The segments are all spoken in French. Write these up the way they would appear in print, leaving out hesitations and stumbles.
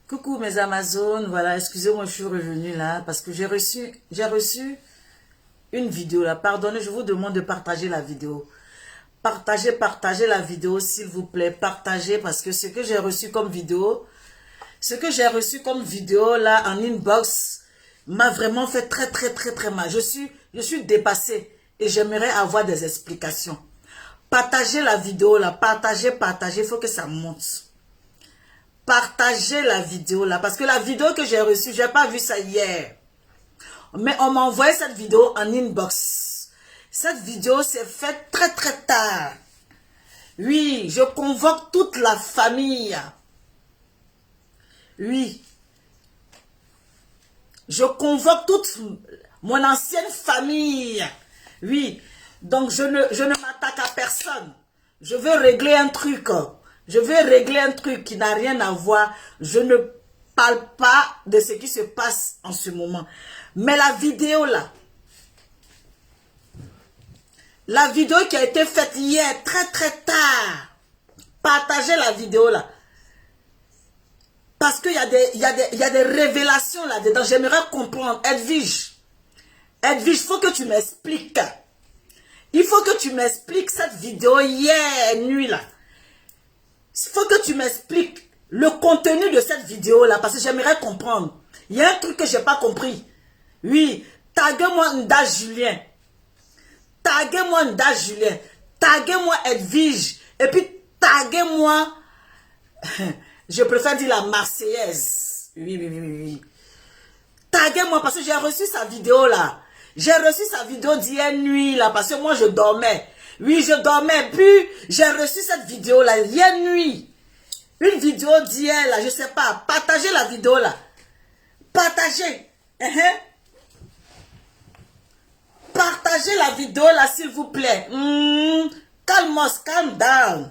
Coucou mes Amazones, voilà, excusez-moi, je suis revenue là parce que j'ai reçu une vidéo là. Pardonnez, je vous demande de partager la vidéo. Partagez la vidéo s'il vous plaît, partagez parce que ce que j'ai reçu comme vidéo, là en inbox m'a vraiment fait très mal. Je suis dépassée et j'aimerais avoir des explications. Partagez la vidéo là, partagez, il faut que ça monte. Partagez la vidéo là, parce que la vidéo que j'ai reçue, j'ai pas vu ça hier. Mais on m'a envoyé cette vidéo en inbox. Cette vidéo s'est faite très tard. Oui, je convoque toute la famille. Oui. Je convoque toute mon ancienne famille. Oui. Donc je ne m'attaque à personne. Je veux régler un truc. Je veux régler un truc qui n'a rien à voir. Je ne parle pas de ce qui se passe en ce moment. Mais la vidéo là, la vidéo qui a été faite hier, très tard, partagez la vidéo là. Parce qu'il y a des révélations là-dedans. J'aimerais comprendre. Edwige, il faut que tu m'expliques. Il faut que tu m'expliques cette vidéo hier nuit là. Il faut que tu m'expliques le contenu de cette vidéo là. Parce que j'aimerais comprendre. Il y a un truc que je n'ai pas compris. Oui, taguez-moi Nda Julien. Taguez-moi Nda Julien. Taguez-moi Edwige. Et puis taguez-moi... Je préfère dire la Marseillaise. Oui. Taguez-moi parce que j'ai reçu sa vidéo là. J'ai reçu sa vidéo d'hier nuit là parce que moi je dormais. Oui, je dormais. Puis j'ai reçu cette vidéo là hier nuit. Une vidéo d'hier là, je sais pas. Partagez la vidéo là. Partagez. Partagez la vidéo là s'il vous plaît. Calm down.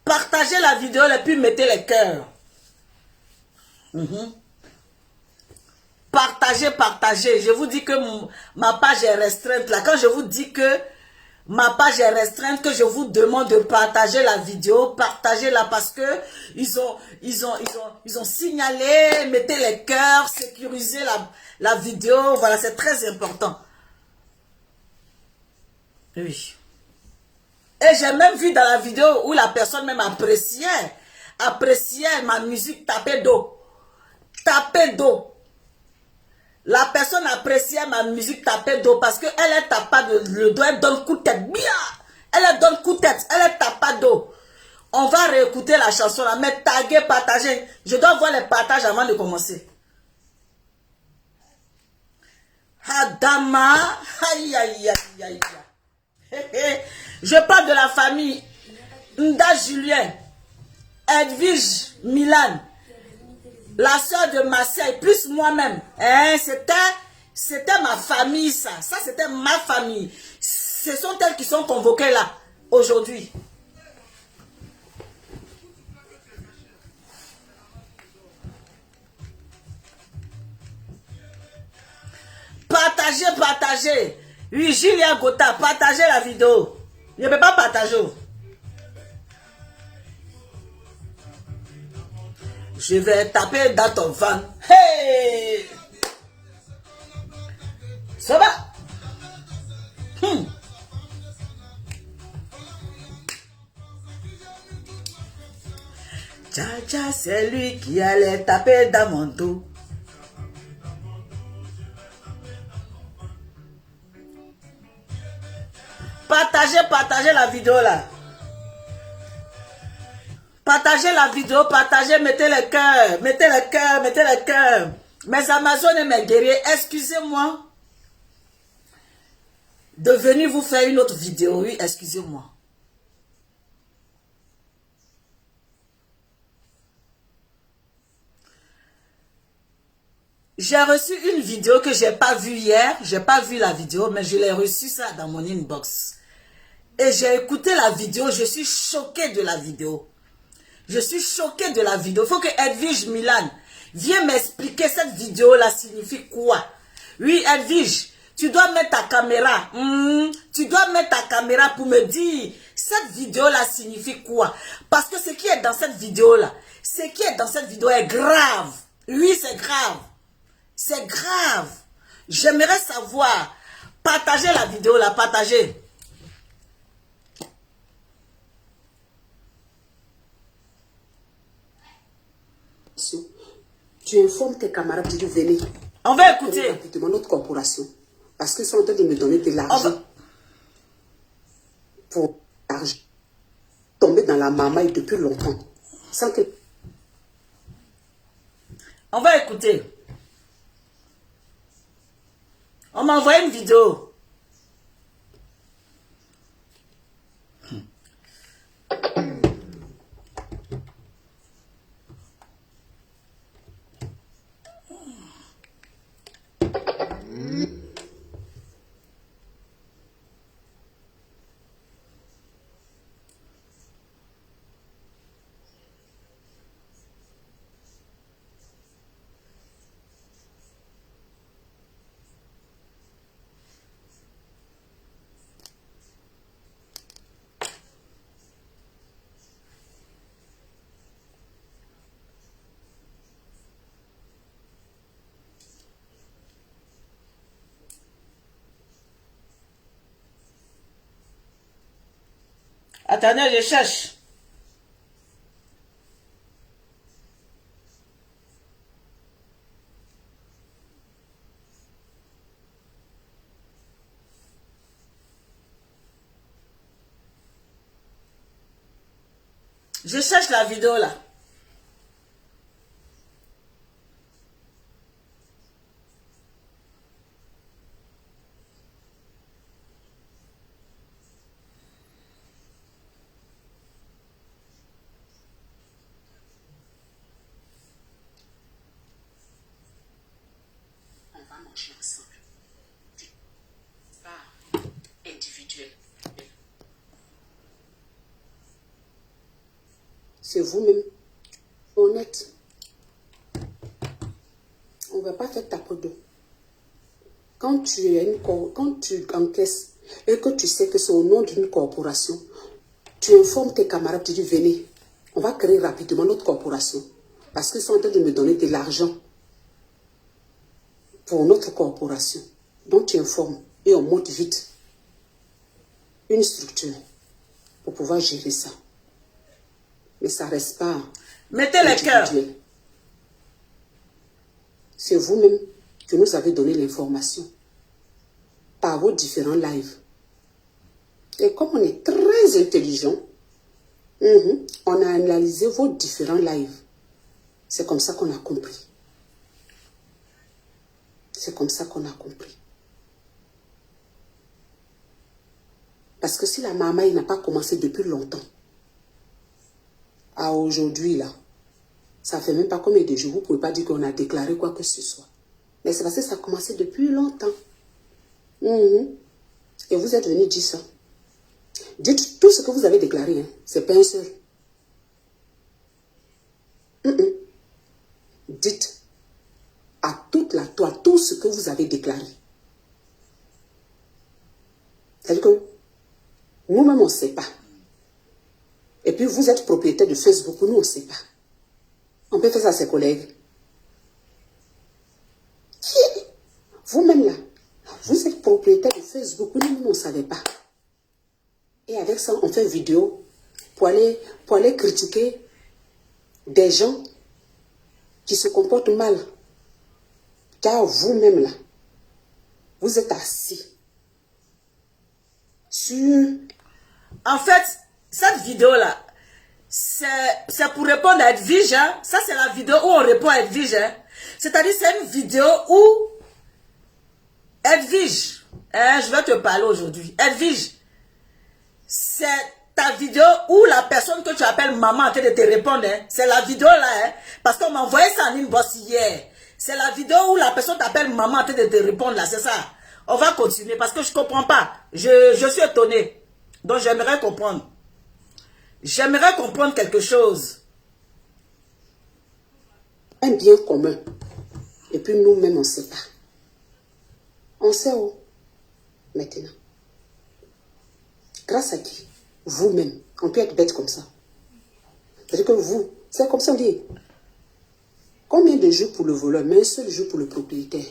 Partagez la vidéo et puis mettez les cœurs. Partagez. Je vous dis que ma page est restreinte là. Quand je vous dis que ma page est restreinte, que je vous demande de partager la vidéo, partagez-la parce que ils ont signalé, mettez les cœurs, sécurisez la vidéo. Voilà, c'est très important. Oui. Et j'ai même vu dans la vidéo où la personne même appréciait ma musique tapée d'eau. La personne appréciait ma musique tapée d'eau parce qu'elle est tapée le dos, elle donne coup de tête. Bien! Elle donne coup de tête, elle est tapée d'eau. On va réécouter la chanson là, mais taguer, partager. Je dois voir les partages avant de commencer. Adama, aïe. Je parle de la famille Nda Julien, Edwige Milan, la soeur de Marseille, plus moi-même. C'était ma famille ça. Ça c'était ma famille. Ce sont elles qui sont convoquées là, aujourd'hui. Partagez. Oui, Julia Gota, partagez la vidéo. Je ne peux pas partager. Je vais taper dans ton van. Hey! Ça va? Tcha, c'est lui qui allait taper dans mon dos. Partagez la vidéo là. Partagez la vidéo, mettez les cœurs. Mes Amazones et mes guerriers, excusez-moi de venir vous faire une autre vidéo. Oui, excusez-moi. J'ai reçu une vidéo que j'ai pas vue hier. J'ai pas vu la vidéo, mais je l'ai reçue ça dans mon inbox. Et j'ai écouté la vidéo, je suis choquée de la vidéo. Il faut que Edwige Milan vienne m'expliquer cette vidéo-là signifie quoi. Oui, Edwige, tu dois mettre ta caméra. Tu dois mettre ta caméra pour me dire, cette vidéo-là signifie quoi? Parce que ce qui est dans cette vidéo-là, ce qui est dans cette vidéo est grave. Oui, c'est grave. C'est grave. J'aimerais savoir. Partagez la vidéo, là, partagez. Tu informes tes camarades, tu dis venez. On va écouter. Rapidement notre corporation. Parce qu'ils sont en train de me donner de l'argent. Pour l'argent. Tomber dans la mamaille depuis longtemps. Sans que... On va écouter. On m'a envoyé une vidéo. Attendez, je cherche. Je cherche la vidéo là. On va manger ensemble. Pas individuel. C'est vous-même. Honnête. On ne va pas faire ta dos. Quand tu encaisses et que tu sais que c'est au nom d'une corporation, tu informes tes camarades, tu dis venez, on va créer rapidement notre corporation. Parce qu'ils sont en train de me donner de l'argent pour notre corporation. Donc tu informes et on monte vite une structure pour pouvoir gérer ça. Mais ça ne reste pas. Mettez les cœurs. C'est vous-même que nous avez donné l'information par vos différents lives. Et comme on est très intelligent, on a analysé vos différents lives. C'est comme ça qu'on a compris. C'est comme ça qu'on a compris. Parce que si la maman n'a pas commencé depuis longtemps, à aujourd'hui là, ça fait même pas combien de jours, vous ne pouvez pas dire qu'on a déclaré quoi que ce soit. Mais c'est parce que ça a commencé depuis longtemps. Et vous êtes venu dire ça. Dites tout ce que vous avez déclaré, hein. C'est pas un seul. Dites à toute la toile tout ce que vous avez déclaré. C'est-à-dire que nous-mêmes, on ne sait pas. Et puis vous êtes propriétaire de Facebook, nous, on ne sait pas. On peut faire ça à ses collègues. Vous-même là, vous êtes propriétaire de Facebook, nous, on ne savait pas. Et avec ça, on fait une vidéo pour aller critiquer des gens qui se comportent mal. Car vous-même là, vous êtes assis sur... En fait, cette vidéo-là, c'est pour répondre à Edwige. Hein? Ça, c'est la vidéo où on répond à Edwige. Hein? C'est-à-dire, c'est une vidéo où Edwige, hein, je vais te parler aujourd'hui. Edwige, c'est ta vidéo où la personne que tu appelles maman en train de te répondre. Hein? C'est la vidéo là. Hein? Parce qu'on m'a envoyé ça en inbox hier. C'est la vidéo où la personne t'appelle maman en train de te répondre là. C'est ça. On va continuer parce que je ne comprends pas. Je suis étonné. Donc, j'aimerais comprendre. J'aimerais comprendre quelque chose. Un bien commun. Et puis nous-mêmes, on ne sait pas. On sait où maintenant. Grâce à qui? Vous-même. On peut être bête comme ça. C'est-à-dire que vous, c'est comme ça on dit. Combien de jours pour le voleur, mais un seul jour pour le propriétaire?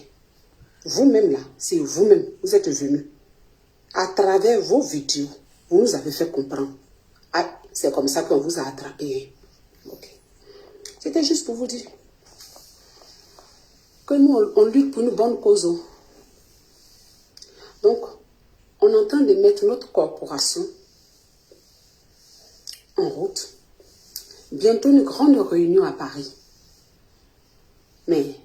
Vous-même là, c'est vous-même, vous êtes venu. À travers vos vidéos, vous nous avez fait comprendre. Ah, c'est comme ça qu'on vous a attrapé. Ok. C'était juste pour vous dire que nous, on lutte pour une bonne cause. Donc, on est en train de mettre notre corporation en route. Bientôt une grande réunion à Paris. Mais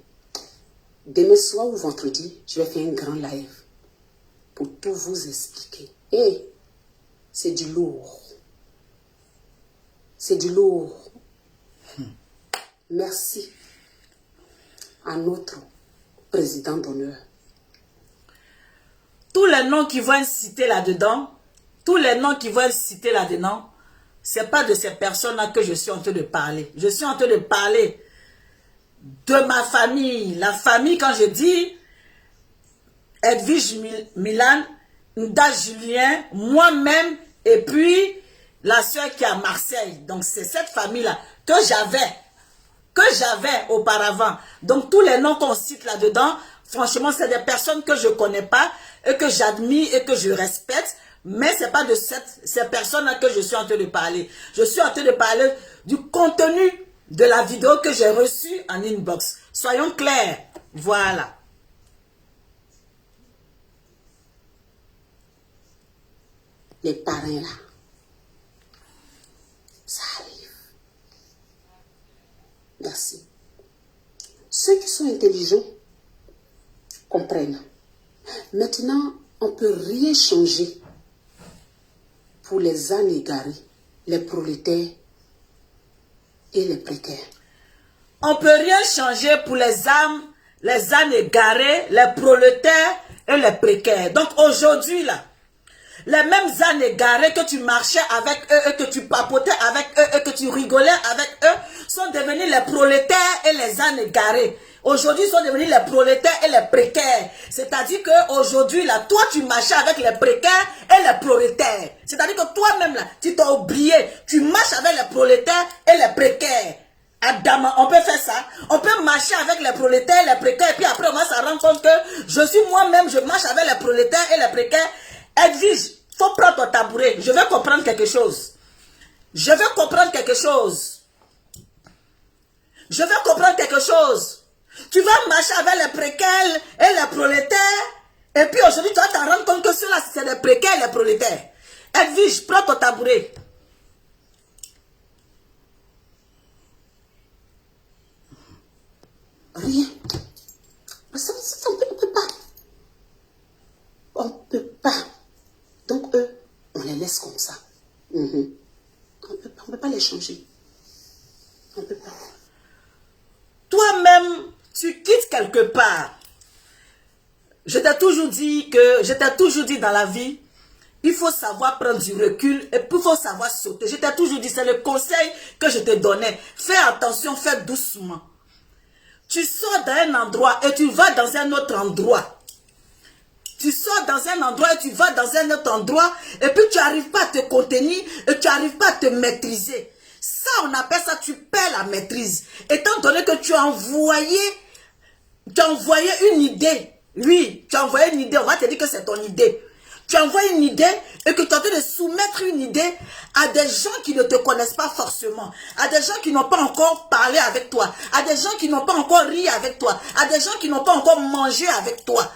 demain soir ou vendredi, je vais faire un grand live pour tout vous expliquer. Et c'est du lourd. C'est du lourd. Merci à notre président d'honneur. Tous les noms qui vont être cités là-dedans, tous les noms qui vont être cités là-dedans, c'est pas de ces personnes-là que je suis en train de parler. Je suis en train de parler de ma famille. La famille, quand je dis Edwige Milan, Nda Julien, moi-même, et puis la soeur qui est à Marseille. Donc c'est cette famille-là que j'avais auparavant. Donc tous les noms qu'on cite là-dedans, franchement, c'est des personnes que je ne connais pas et que j'admire et que je respecte. Mais ce n'est pas de ces personnes-là que je suis en train de parler. Je suis en train de parler du contenu de la vidéo que j'ai reçue en inbox. Soyons clairs. Voilà. Les parrains là, ça arrive. Merci. Ceux qui sont intelligents comprennent. Maintenant, on ne peut rien changer pour les ânes égarés, les prolétaires et les précaires. On ne peut rien changer pour les ânes égarés, les prolétaires et les précaires. Donc aujourd'hui là, les mêmes ânes égarés que tu marchais avec eux et que tu papotais avec eux et que tu rigolais avec eux sont devenus les prolétaires et les ânes égarés. Aujourd'hui, ils sont devenus les prolétaires et les précaires. C'est-à-dire qu'aujourd'hui, là, toi, tu marchais avec les précaires et les prolétaires. C'est-à-dire que toi-même, là, tu t'as oublié. Tu marches avec les prolétaires et les précaires. Adama, on peut faire ça. On peut marcher avec les prolétaires et les précaires. Et puis après, on va se rendre compte que je suis moi-même, je marche avec les prolétaires et les précaires. Edwige, il faut prendre ton tabouret. Je vais comprendre quelque chose. Je vais comprendre quelque chose. Je vais comprendre quelque chose. Tu vas marcher avec les précaires et les prolétaires. Et puis aujourd'hui, tu vas t'en rendre compte que ceux-là, c'est les précaires et les prolétaires. Edwige, prends ton tabouret. Rien. Ça, on ne peut pas. On ne peut pas. Donc eux, on les laisse comme ça. On ne peut pas les changer. On ne peut pas. Toi-même, tu quittes quelque part. Je t'ai toujours dit dans la vie, il faut savoir prendre du recul et il faut savoir sauter. Je t'ai toujours dit, c'est le conseil que je te donnais. Fais attention, fais doucement. Tu sors d'un endroit et tu vas dans un autre endroit. Tu sors dans un endroit et tu vas dans un autre endroit et puis tu n'arrives pas à te contenir et tu n'arrives pas à te maîtriser. Ça, on appelle ça, tu perds la maîtrise. Étant donné que tu as envoyé une idée. Oui, tu as envoyé une idée, on va te dire que c'est ton idée. Tu envoies une idée et que tu es en train de soumettre une idée à des gens qui ne te connaissent pas forcément, à des gens qui n'ont pas encore parlé avec toi, à des gens qui n'ont pas encore ri avec toi, à des gens qui n'ont pas encore mangé avec toi.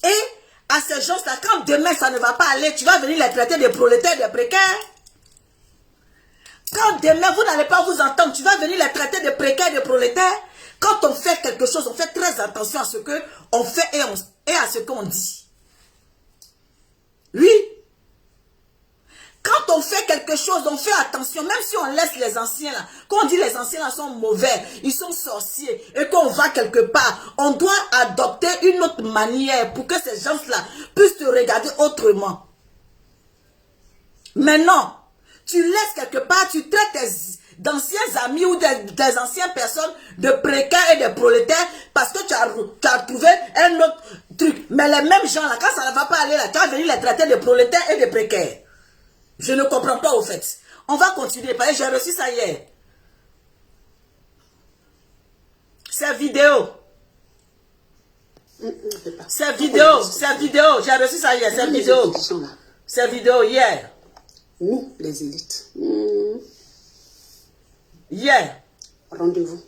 Et à ces gens-là, quand demain ça ne va pas aller, tu vas venir les traiter de prolétaires, de précaires. Quand demain vous n'allez pas vous entendre, tu vas venir les traiter de précaires, de prolétaires. Quand on fait quelque chose, on fait très attention à ce qu'on fait et à ce qu'on dit. Oui. Quand on fait quelque chose, on fait attention, même si on laisse les anciens là. Quand on dit les anciens là sont mauvais, ils sont sorciers, et qu'on va quelque part, on doit adopter une autre manière pour que ces gens-là puissent te regarder autrement. Maintenant, tu laisses quelque part, tu traites d'anciens amis ou des anciennes personnes de précaires et de prolétaires parce que tu as trouvé un autre, truc. Mais les mêmes gens là, quand ça ne va pas aller là, tu vas venir les traiter de prolétaires et de précaires. Je ne comprends pas au fait. On va continuer, parce que j'ai reçu ça hier. C'est vidéo. C'est vidéo, j'ai reçu ça hier, c'est vidéo. C'est vidéo hier. Nous, les élites. Hier. Rendez-vous.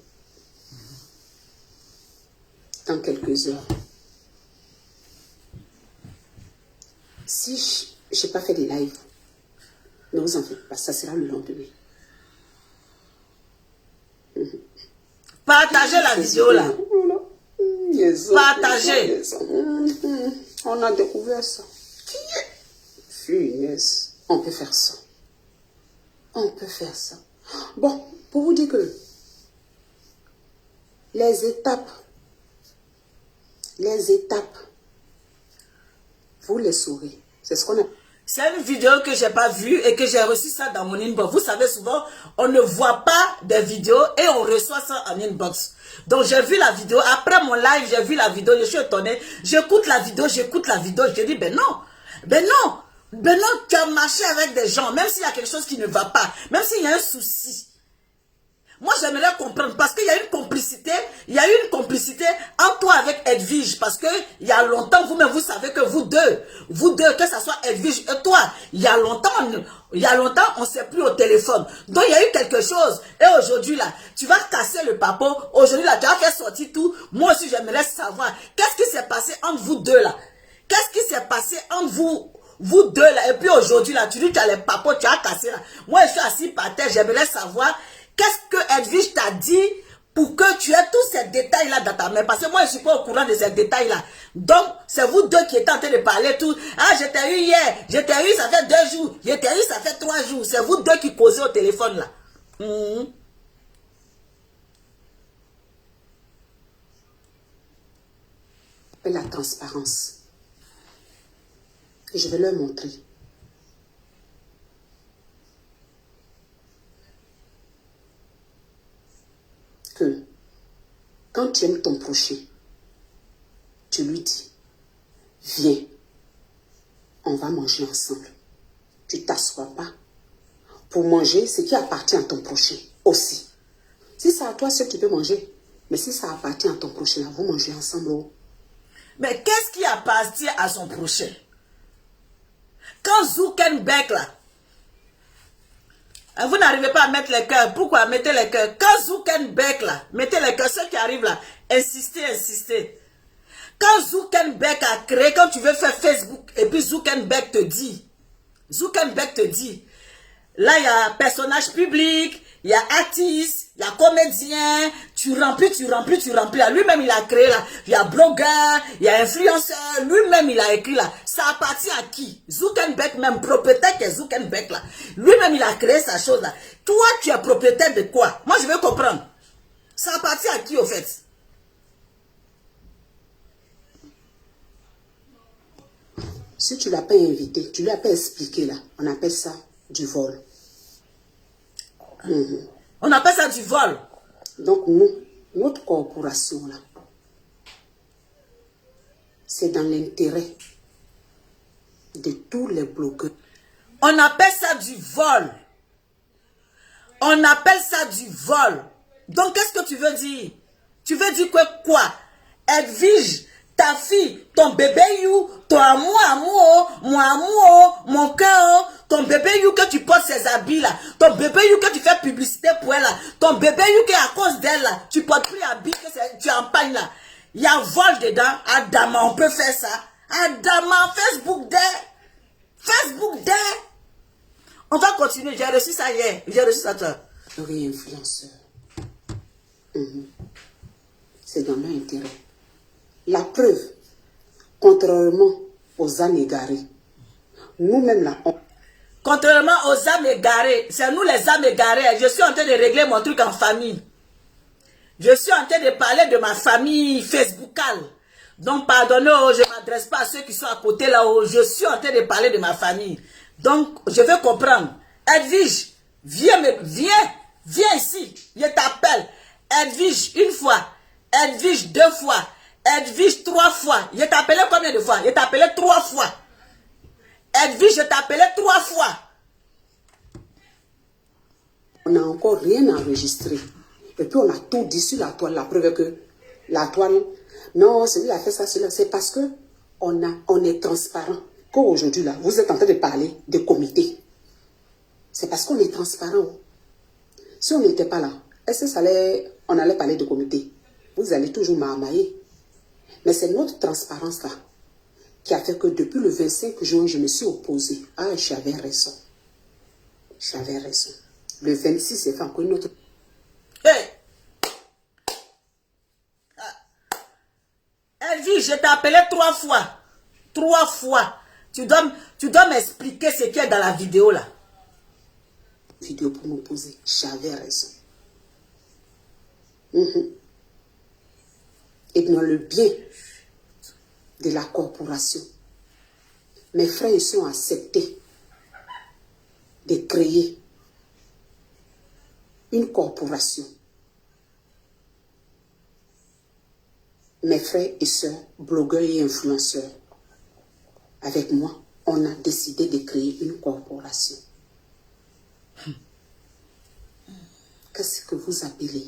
Dans quelques heures. Si je n'ai pas fait des lives, ne vous en faites pas, ça sera le lendemain. Partagez la vidéo là. Partagez. On a découvert ça. Finesse. On peut faire ça. On peut faire ça. Bon, pour vous dire que les étapes, vous les saurez. C'est ce qu'on a. C'est une vidéo que je n'ai pas vue et que j'ai reçu ça dans mon inbox. Vous savez, souvent, on ne voit pas des vidéos et on reçoit ça en inbox. Donc, j'ai vu la vidéo. Après mon live, j'ai vu la vidéo. Je suis étonnée. J'écoute la vidéo. Je dis, ben non, tu as marché avec des gens. Même s'il y a quelque chose qui ne va pas. Même s'il y a un souci. Moi, j'aimerais comprendre parce qu'il y a une complicité, entre toi avec Edwige parce que il y a longtemps, vous-même, vous savez que vous deux, que ça soit Edwige et toi, il y a longtemps, on ne s'est plus au téléphone. Donc, il y a eu quelque chose. Et aujourd'hui, là, tu vas casser le papo. Aujourd'hui, là, tu vas faire sortir tout. Moi aussi, j'aimerais savoir qu'est-ce qui s'est passé entre vous deux, là. Qu'est-ce qui s'est passé entre vous deux, là. Et puis aujourd'hui, là, tu dis, tu as les papos, tu as cassé, là. Moi, je suis assis par terre, j'aimerais savoir qu'est-ce que Edwige t'a dit pour que tu aies tous ces détails-là dans ta main. Parce que moi, je ne suis pas au courant de ces détails-là. Donc, c'est vous deux qui êtes en train de parler tout. Ah, je t'ai eu hier. Je t'ai eu, ça fait 2 jours. Je t'ai eu, ça fait 3 jours. C'est vous deux qui causez au téléphone, là. Et la transparence. Et je vais leur montrer. Que quand tu aimes ton prochain, tu lui dis, viens, on va manger ensemble. Tu t'assois pas pour manger ce qui appartient à ton prochain aussi. Si c'est à toi seul, tu peux manger. Mais si ça appartient à ton prochain, vous mangez ensemble. Oh. Mais qu'est-ce qui appartient à son prochain? Quand Zuckerberg là, vous n'arrivez pas à mettre les cœurs. Pourquoi? Mettez les cœurs. Quand Zuckerberg là, mettez les cœurs. Ceux qui arrivent là, insistez. Quand Zuckerberg a créé, quand tu veux faire Facebook, et puis Zuckerberg te dit, là il y a personnage public, il y a artiste, il y a comédien, tu remplis. Lui-même il a créé là, il y a blogueur, il y a influenceur, lui-même il a écrit là. Ça appartient à qui? Zuckerberg même, propriétaire que Zuckerberg là. Lui-même il a créé sa chose là. Toi tu es propriétaire de quoi? Moi je veux comprendre. Ça appartient à qui au fait? Si tu ne l'as pas invité, tu ne lui as pas expliqué là, on appelle ça du vol. On appelle ça du vol. Donc nous, notre corporation là, c'est dans l'intérêt de tous les blogueurs. On appelle ça du vol. On appelle ça du vol. Donc qu'est-ce que tu veux dire? Tu veux dire que quoi? Edwige, ta fille, ton bébé you, ton amour, mon cœur, ton bébé you que tu portes ses habits là, ton bébé you que tu fais publicité pour elle là, ton bébé you que à cause d'elle là, tu portes plus habits que tu empagnes là. Il y a vol dedans. Adama, on peut faire ça. Adama, Facebook Day. On va continuer. J'ai reçu ça hier. J'ai reçu ça toi. Influenceur. C'est dans leur intérêt. La preuve, contrairement aux âmes égarées, nous-mêmes là, contrairement aux âmes égarées, c'est nous les âmes égarées. Je suis en train de régler mon truc en famille. Je suis en train de parler de ma famille facebookale. Donc, pardonnez, je ne m'adresse pas à ceux qui sont à côté là-haut. Je suis en train de parler de ma famille. Donc, je veux comprendre. Edwige, viens ici. Je t'appelle. Edwige, 1 fois. Edwige, 2 fois. Edwige 3 fois. Je t'appelais combien de fois? Je t'appelais 3 fois. Edwige, je t'appelais 3 fois. On n'a encore rien enregistré. Et puis on a tout dit sur la toile. La preuve que la toile, non, celui-là a fait ça, celui-là. C'est parce que on est transparent. Qu'aujourd'hui, là, vous êtes en train de parler de comité. C'est parce qu'on est transparent. Si on n'était pas là, est-ce que on allait parler de comité? Vous allez toujours m'amailler. Mais c'est notre transparence-là qui a fait que depuis le 25 juin, je me suis opposée. Ah, j'avais raison. J'avais raison. Le 26, c'est fait encore une autre. Hey! Elvie, je t'ai appelé 3 fois. 3 fois. Tu dois m'expliquer ce qu'il y a dans la vidéo là. Vidéo pour m'opposer. J'avais raison. Et dans le bien de la corporation, mes frères ici ont accepté de créer une corporation. Mes frères et sœurs, blogueurs et influenceurs, avec moi, on a décidé de créer une corporation. Qu'est-ce que vous appelez?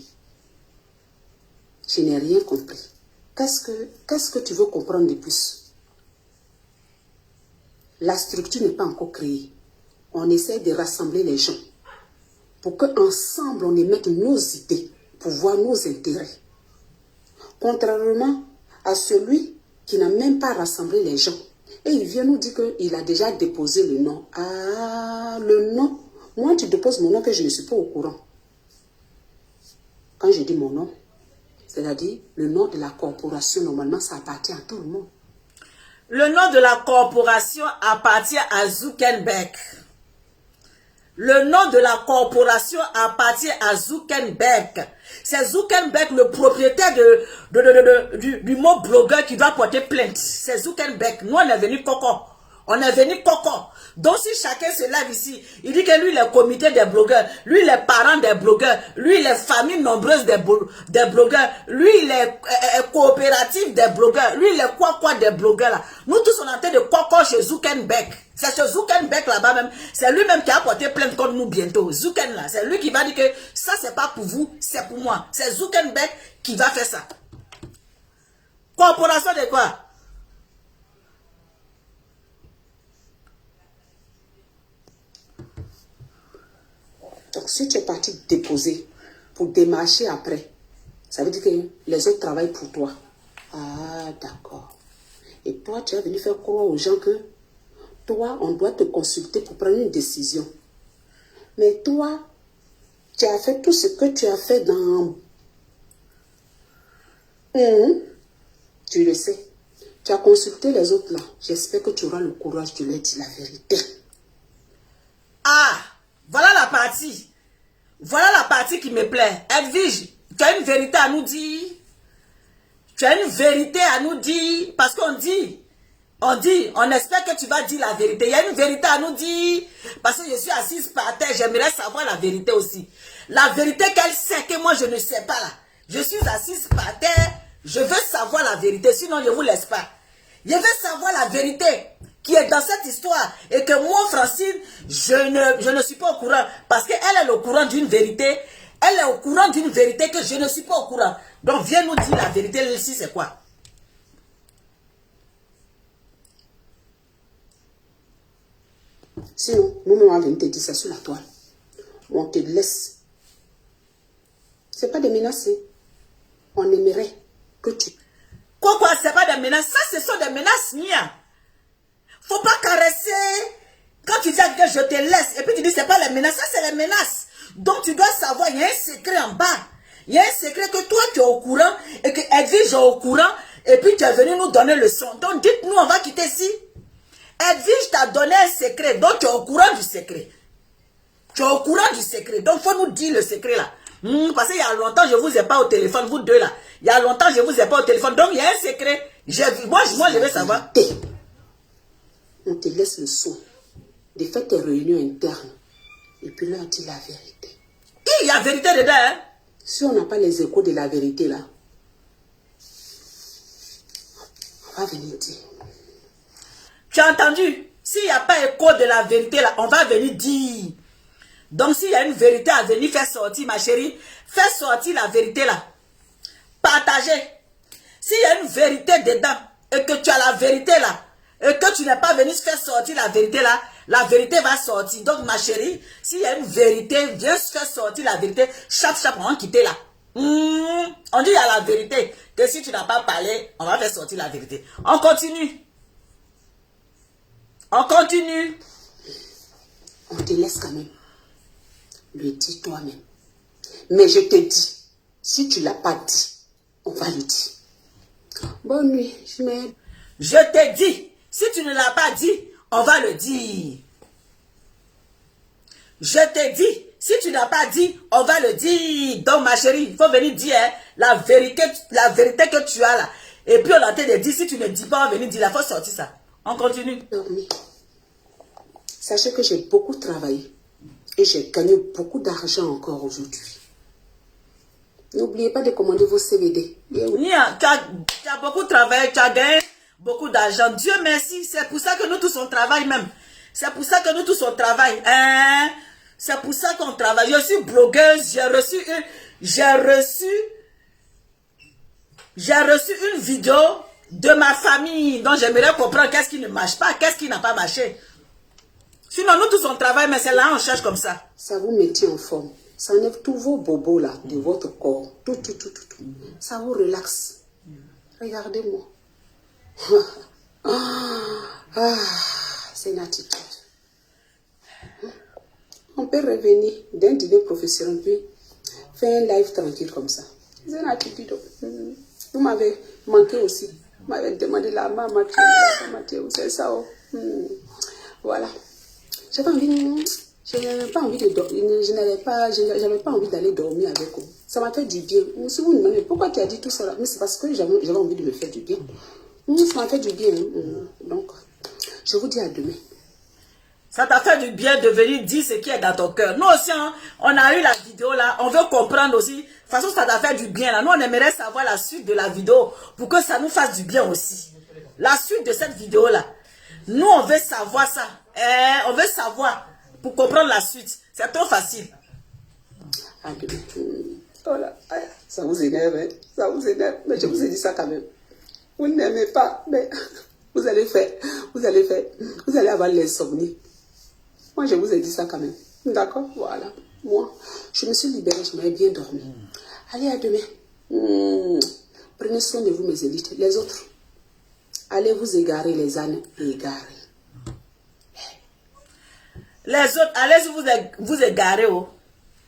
Je n'ai rien compris. Qu'est-ce que tu veux comprendre de plus? La structure n'est pas encore créée. On essaie de rassembler les gens pour qu'ensemble on émette nos idées pour voir nos intérêts. Contrairement à celui qui n'a même pas rassemblé les gens. Et il vient nous dire qu'il a déjà déposé le nom. Ah, le nom. Moi, tu déposes mon nom que je ne suis pas au courant. Quand je dis mon nom, c'est-à-dire le nom de la corporation, normalement, ça appartient à tout le monde. Le nom de la corporation appartient à Zuckerberg. Le nom de la corporation appartient à Zuckerberg. C'est Zuckerberg, le propriétaire du mot blogueur qui doit porter plainte. C'est Zuckerberg. Nous, on est venu coco. On est venu coco. Donc, si chacun se lève ici, il dit que lui, il est comité des blogueurs, lui, il est parent des blogueurs, lui, il est famille nombreuse des blogueurs, lui, il est coopératif des blogueurs, lui, il est quoi des blogueurs là. Nous tous, on est en train de coco chez Zuckerberg. C'est ce Zuckerberg là-bas même, c'est lui-même qui a porté plainte contre nous bientôt. Zuckerberg là, c'est lui qui va dire que ça, c'est pas pour vous, c'est pour moi. C'est Zuckerberg qui va faire ça. Corporation de quoi? Donc, si tu es parti déposer pour démarcher après, ça veut dire que les autres travaillent pour toi. Ah, d'accord. Et toi, tu es venu faire croire aux gens que toi, on doit te consulter pour prendre une décision. Mais toi, tu as fait tout ce que tu as fait dans... Tu le sais. Tu as consulté les autres là. J'espère que tu auras le courage de leur dire la vérité. Ah, voilà la partie. Voilà la partie qui me plaît. Edwige, tu as une vérité à nous dire. Tu as une vérité à nous dire. Parce qu'on dit, on espère que tu vas dire la vérité. Il y a une vérité à nous dire. Parce que je suis assise par terre, j'aimerais savoir la vérité aussi. La vérité qu'elle sait que moi je ne sais pas là. Je suis assise par terre, je veux savoir la vérité, sinon je ne vous laisse pas. Je veux savoir la vérité qui est dans cette histoire. Et que moi, Francine, je ne suis pas au courant. Parce qu'elle est au courant d'une vérité. Elle est au courant d'une vérité que je ne suis pas au courant. Donc viens nous dire la vérité ici, c'est quoi? Sinon, nous-mêmes, on vient te dire ça sur la toile. On te laisse. Ce n'est pas des menaces. On aimerait que tu... Quoi, c'est pas des menaces. Ça, ce sont des menaces, Nia. Faut pas caresser. Quand tu dis que je te laisse, et puis tu dis c'est pas les menaces, ça c'est les menaces. Donc tu dois savoir, il y a un secret en bas. Il y a un secret que toi tu es au courant, et que Edwige est au courant, et puis tu es venu nous donner le son. Donc dites-nous, on va quitter ici. Edwige t'a donné un secret, donc tu es au courant du secret. Tu es au courant du secret, donc faut nous dire le secret là. Parce qu'il y a longtemps, je vous ai pas au téléphone, vous deux là. Il y a longtemps, je vous ai pas au téléphone, donc il y a un secret. Moi je vais savoir. On te laisse le soin de faire tes réunions internes et puis leur dire la vérité. Il y a vérité dedans, hein? Si on n'a pas les échos de la vérité là, va venir dire. Tu as entendu? S'il n'y a pas écho de la vérité là, on va venir dire. Donc s'il y a une vérité à venir faire sortir, ma chérie, fais sortir la vérité là. Partagez. S'il y a une vérité dedans, et que tu as la vérité là, et que tu n'es pas venu faire sortir la vérité là, la vérité va sortir. Donc ma chérie, s'il y a une vérité, viens faire sortir la vérité. Chap, on va quitter là. On dit il y a la vérité. Que si tu n'as pas parlé, on va faire sortir la vérité. On continue. On continue. On te laisse quand même. Le dis toi-même. Mais je te dis, si tu ne l'as pas dit, on va le dire. Bonne nuit. Je te dis, si tu ne l'as pas dit, on va le dire. Je te dis, si tu n'as pas dit, on va le dire. Donc ma chérie, il faut venir dire hein, la vérité que tu as là. Et puis on a te dit, si tu ne dis pas, on va venir dire, il faut sortir ça. On continue. Dormez. Sachez que j'ai beaucoup travaillé et j'ai gagné beaucoup d'argent encore aujourd'hui. N'oubliez pas de commander vos CVD. Nia, tu as beaucoup travaillé, tu as gagné beaucoup d'argent. Dieu merci, c'est pour ça que nous tous on travaille même. C'est pour ça que nous tous on travaille. Hein? C'est pour ça qu'on travaille. Je suis blogueuse, j'ai reçu une vidéo de ma famille dont j'aimerais comprendre qu'est-ce qui ne marche pas, qu'est-ce qui n'a pas marché. Sinon, nous tous on travaille, mais c'est là on cherche comme ça. Ça vous mettait en forme. Ça enlève tous vos bobos là de votre corps. Tout. Ça vous relaxe. Regardez-moi. C'est une attitude. On peut revenir d'un dîner professionnel puis faire un live tranquille comme ça. C'est une attitude. Vous m'avez manqué aussi. Vous m'avez demandé la maman, c'est ça. Voilà. J'avais pas envie de dormir. J'avais pas envie d'aller dormir avec vous. Ça m'a fait du bien. Si vous me demandez pourquoi tu as dit tout ça là, mais c'est parce que j'avais envie de me faire du bien. Ça m'a fait du bien. Donc, je vous dis à demain. Ça t'a fait du bien de venir dire ce qui est dans ton cœur. Nous aussi, hein, on a eu la vidéo là, on veut comprendre aussi. De toute façon, ça t'a fait du bien là. Nous, on aimerait savoir la suite de la vidéo pour que ça nous fasse du bien aussi. La suite de cette vidéo là. Nous, on veut savoir ça. On veut savoir pour comprendre la suite. C'est trop facile. À demain. Voilà. Ça vous énerve, hein? Ça vous énerve. Mais je vous ai dit ça quand même. Vous n'aimez pas, mais vous allez avoir l'insomnie. Moi, je vous ai dit ça quand même. D'accord? Voilà. Moi, je me suis libérée, je m'avais bien dormi. Allez, à demain. Prenez soin de vous, mes élites. Les autres, allez vous égarer les ânes et égarer. Les autres, allez-y vous égarer. Oh.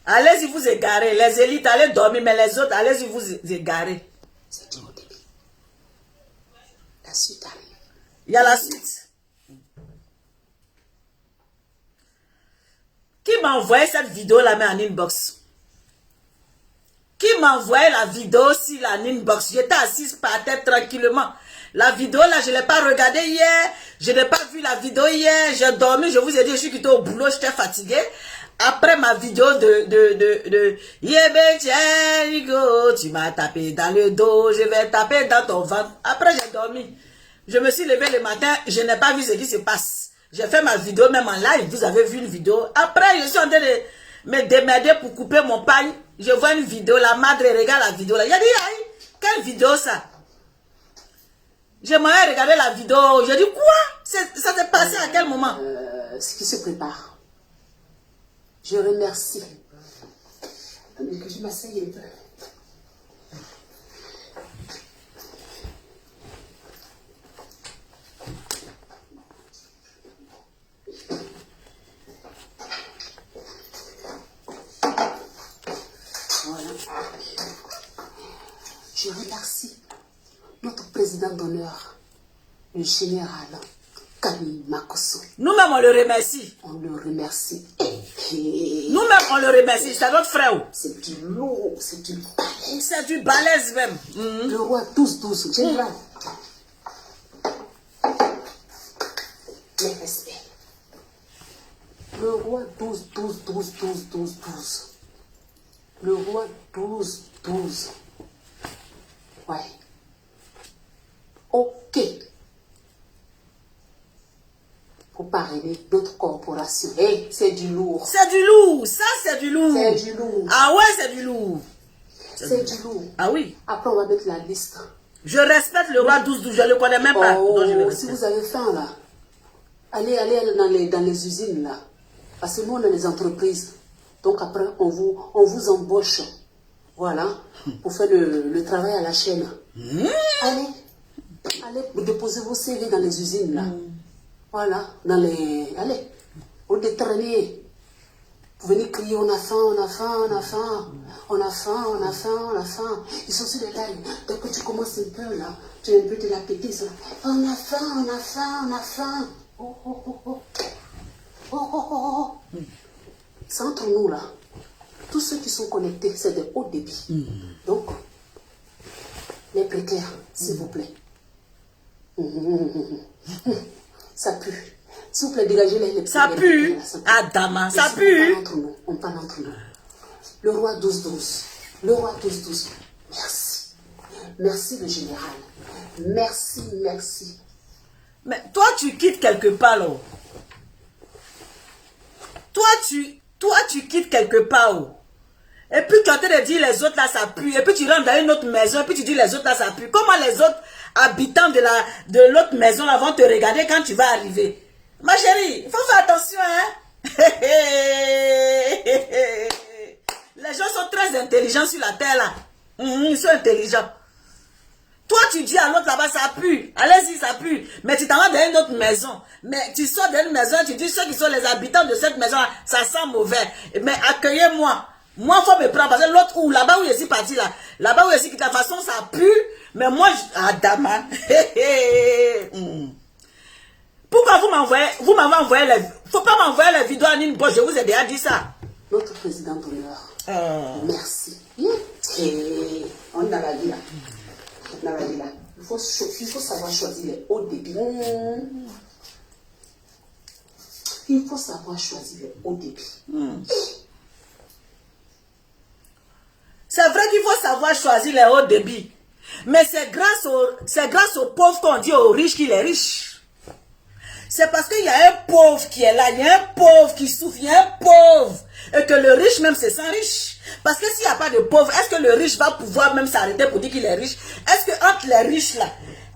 Allez-y vous égarer. Les élites, allez dormir, mais les autres, allez-y vous égarer. C'est dit au début. La suite arrive. Il y a la suite. Qui m'a envoyé cette vidéo là en inbox? Qui m'a envoyé la vidéo sur la inbox? J'étais assise par terre tranquillement. La vidéo là, je ne l'ai pas regardée hier. Je n'ai pas vu la vidéo hier. J'ai dormi, je vous ai dit, je suis quitté au boulot, j'étais fatiguée. Après ma vidéo tu m'as tapé dans le dos, je vais taper dans ton ventre. Après, j'ai dormi. Je me suis levée le matin, je n'ai pas vu ce qui se passe. J'ai fait ma vidéo même en live, vous avez vu une vidéo. Après, je suis en train de me démerder pour couper mon pain. Je vois une vidéo, la madre regarde la vidéo là. Il a dit, aïe, quelle vidéo ça? J'aimerais regarder la vidéo. J'ai dit, quoi? Ça s'est passé à quel moment? Ce qui se prépare. Je remercie. Que je m'asseye un peu. Voilà. Je remercie notre président d'honneur, le général Kani Makosso. Nous-mêmes, on le remercie. On le remercie. Nous-mêmes, on le remercie. C'est notre frère. C'est du lourd, c'est du balèze. C'est du balèze même. Le roi 12-12, général. Les respects. Le roi 12-12-12-12-12-12. Le roi 12-12. Ouais. Ok. parrainer notre corporation. Hey, c'est du lourd. C'est du lourd. Ça, c'est du lourd. C'est du lourd. Ah ouais, c'est du lourd. C'est du lourd. Ah oui. Après, on va mettre la liste. Je respecte le roi 12-12. Je ne le connais même pas. Oh, Donc je le si respecte. vous avez faim, là, allez dans les usines, là. Parce que nous, on a des entreprises. Donc après, on vous embauche. Voilà. Pour faire le travail à la chaîne. Allez déposer vos CV dans les usines, là. Voilà. Allez. Au détraîner. Vous venez crier, on a faim, on a faim, on a faim. On a faim, on a faim, on a faim. Ils sont sur les tailles. Dès que tu commences un peu, là, tu as un peu de l'appétit. On a faim, on a faim, on a faim. Oh, oh, oh, oh. Oh, oh, oh, oh. C'est entre nous, là. Tous ceux qui sont connectés, c'est de haut débit. Donc, les précaires, s'il vous plaît. Ça pue. S'il vous plaît, dégagez les Ça pue. Adama, ça pue. On parle entre nous. Le roi 12-12. Le roi 12-12. Merci. Merci, le général. Merci, merci. Mais toi, tu quittes quelque part, là. Toi, tu quittes quelque part. Oh. Et puis tu es en train de dire les autres là ça pue. Et puis tu rentres dans une autre maison et puis tu dis les autres là ça pue. Comment les autres habitants de l'autre maison là vont te regarder quand tu vas arriver? Ma chérie, il faut faire attention, hein. Les gens sont très intelligents sur la terre là. Ils sont intelligents. Toi, tu dis à l'autre là-bas, ça pue. Allez-y, ça pue. Mais tu t'en vas dans une autre maison. Mais tu sors d'une maison, tu dis ceux qui sont les habitants de cette maison, ça sent mauvais. Mais accueillez-moi. Moi, il faut me prendre. Parce que l'autre, ou là-bas où je suis parti, là-bas où je suis, de toute façon, ça pue. Mais moi, Adama. Pourquoi vous m'avez envoyé les... Faut pas m'envoyer les vidéos en une poche. Je vous ai déjà dit ça. Notre président d'honneur. Merci. On a la vie là. Il faut savoir choisir les hauts débits. Il faut savoir choisir les hauts débits. C'est vrai qu'il faut savoir choisir les hauts débits. Mais c'est grâce aux pauvres qu'on dit aux riches qu'il est riche. C'est parce qu'il y a un pauvre qui est là, il y a un pauvre qui souffre, il y a un pauvre. Et que le riche même se sent riche. Parce que s'il n'y a pas de pauvre, est-ce que le riche va pouvoir même s'arrêter pour dire qu'il est riche? Est-ce que entre les riches là,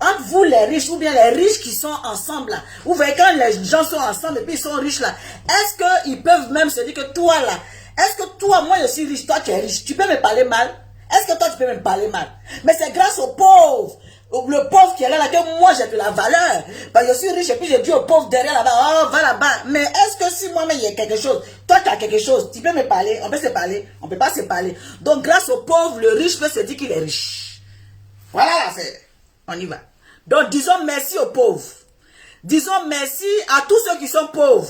entre vous les riches, ou bien les riches qui sont ensemble là, vous voyez quand les gens sont ensemble et puis ils sont riches là, est-ce qu'ils peuvent même se dire que toi là, est-ce que toi, moi je suis riche, toi tu es riche, tu peux me parler mal? Est-ce que toi tu peux me parler mal? Mais c'est grâce aux pauvres. Le pauvre qui est là, que moi j'ai de la valeur. Parce que je suis riche et puis je dis au pauvre derrière là-bas, oh va là-bas. Mais est-ce que si moi-même il y a quelque chose, toi tu as quelque chose, tu peux me parler, on peut se parler, on peut pas se parler. Donc grâce au pauvre, le riche peut se dire qu'il est riche. Voilà l'affaire. On y va. Donc disons merci aux pauvres. Disons merci à tous ceux qui sont pauvres.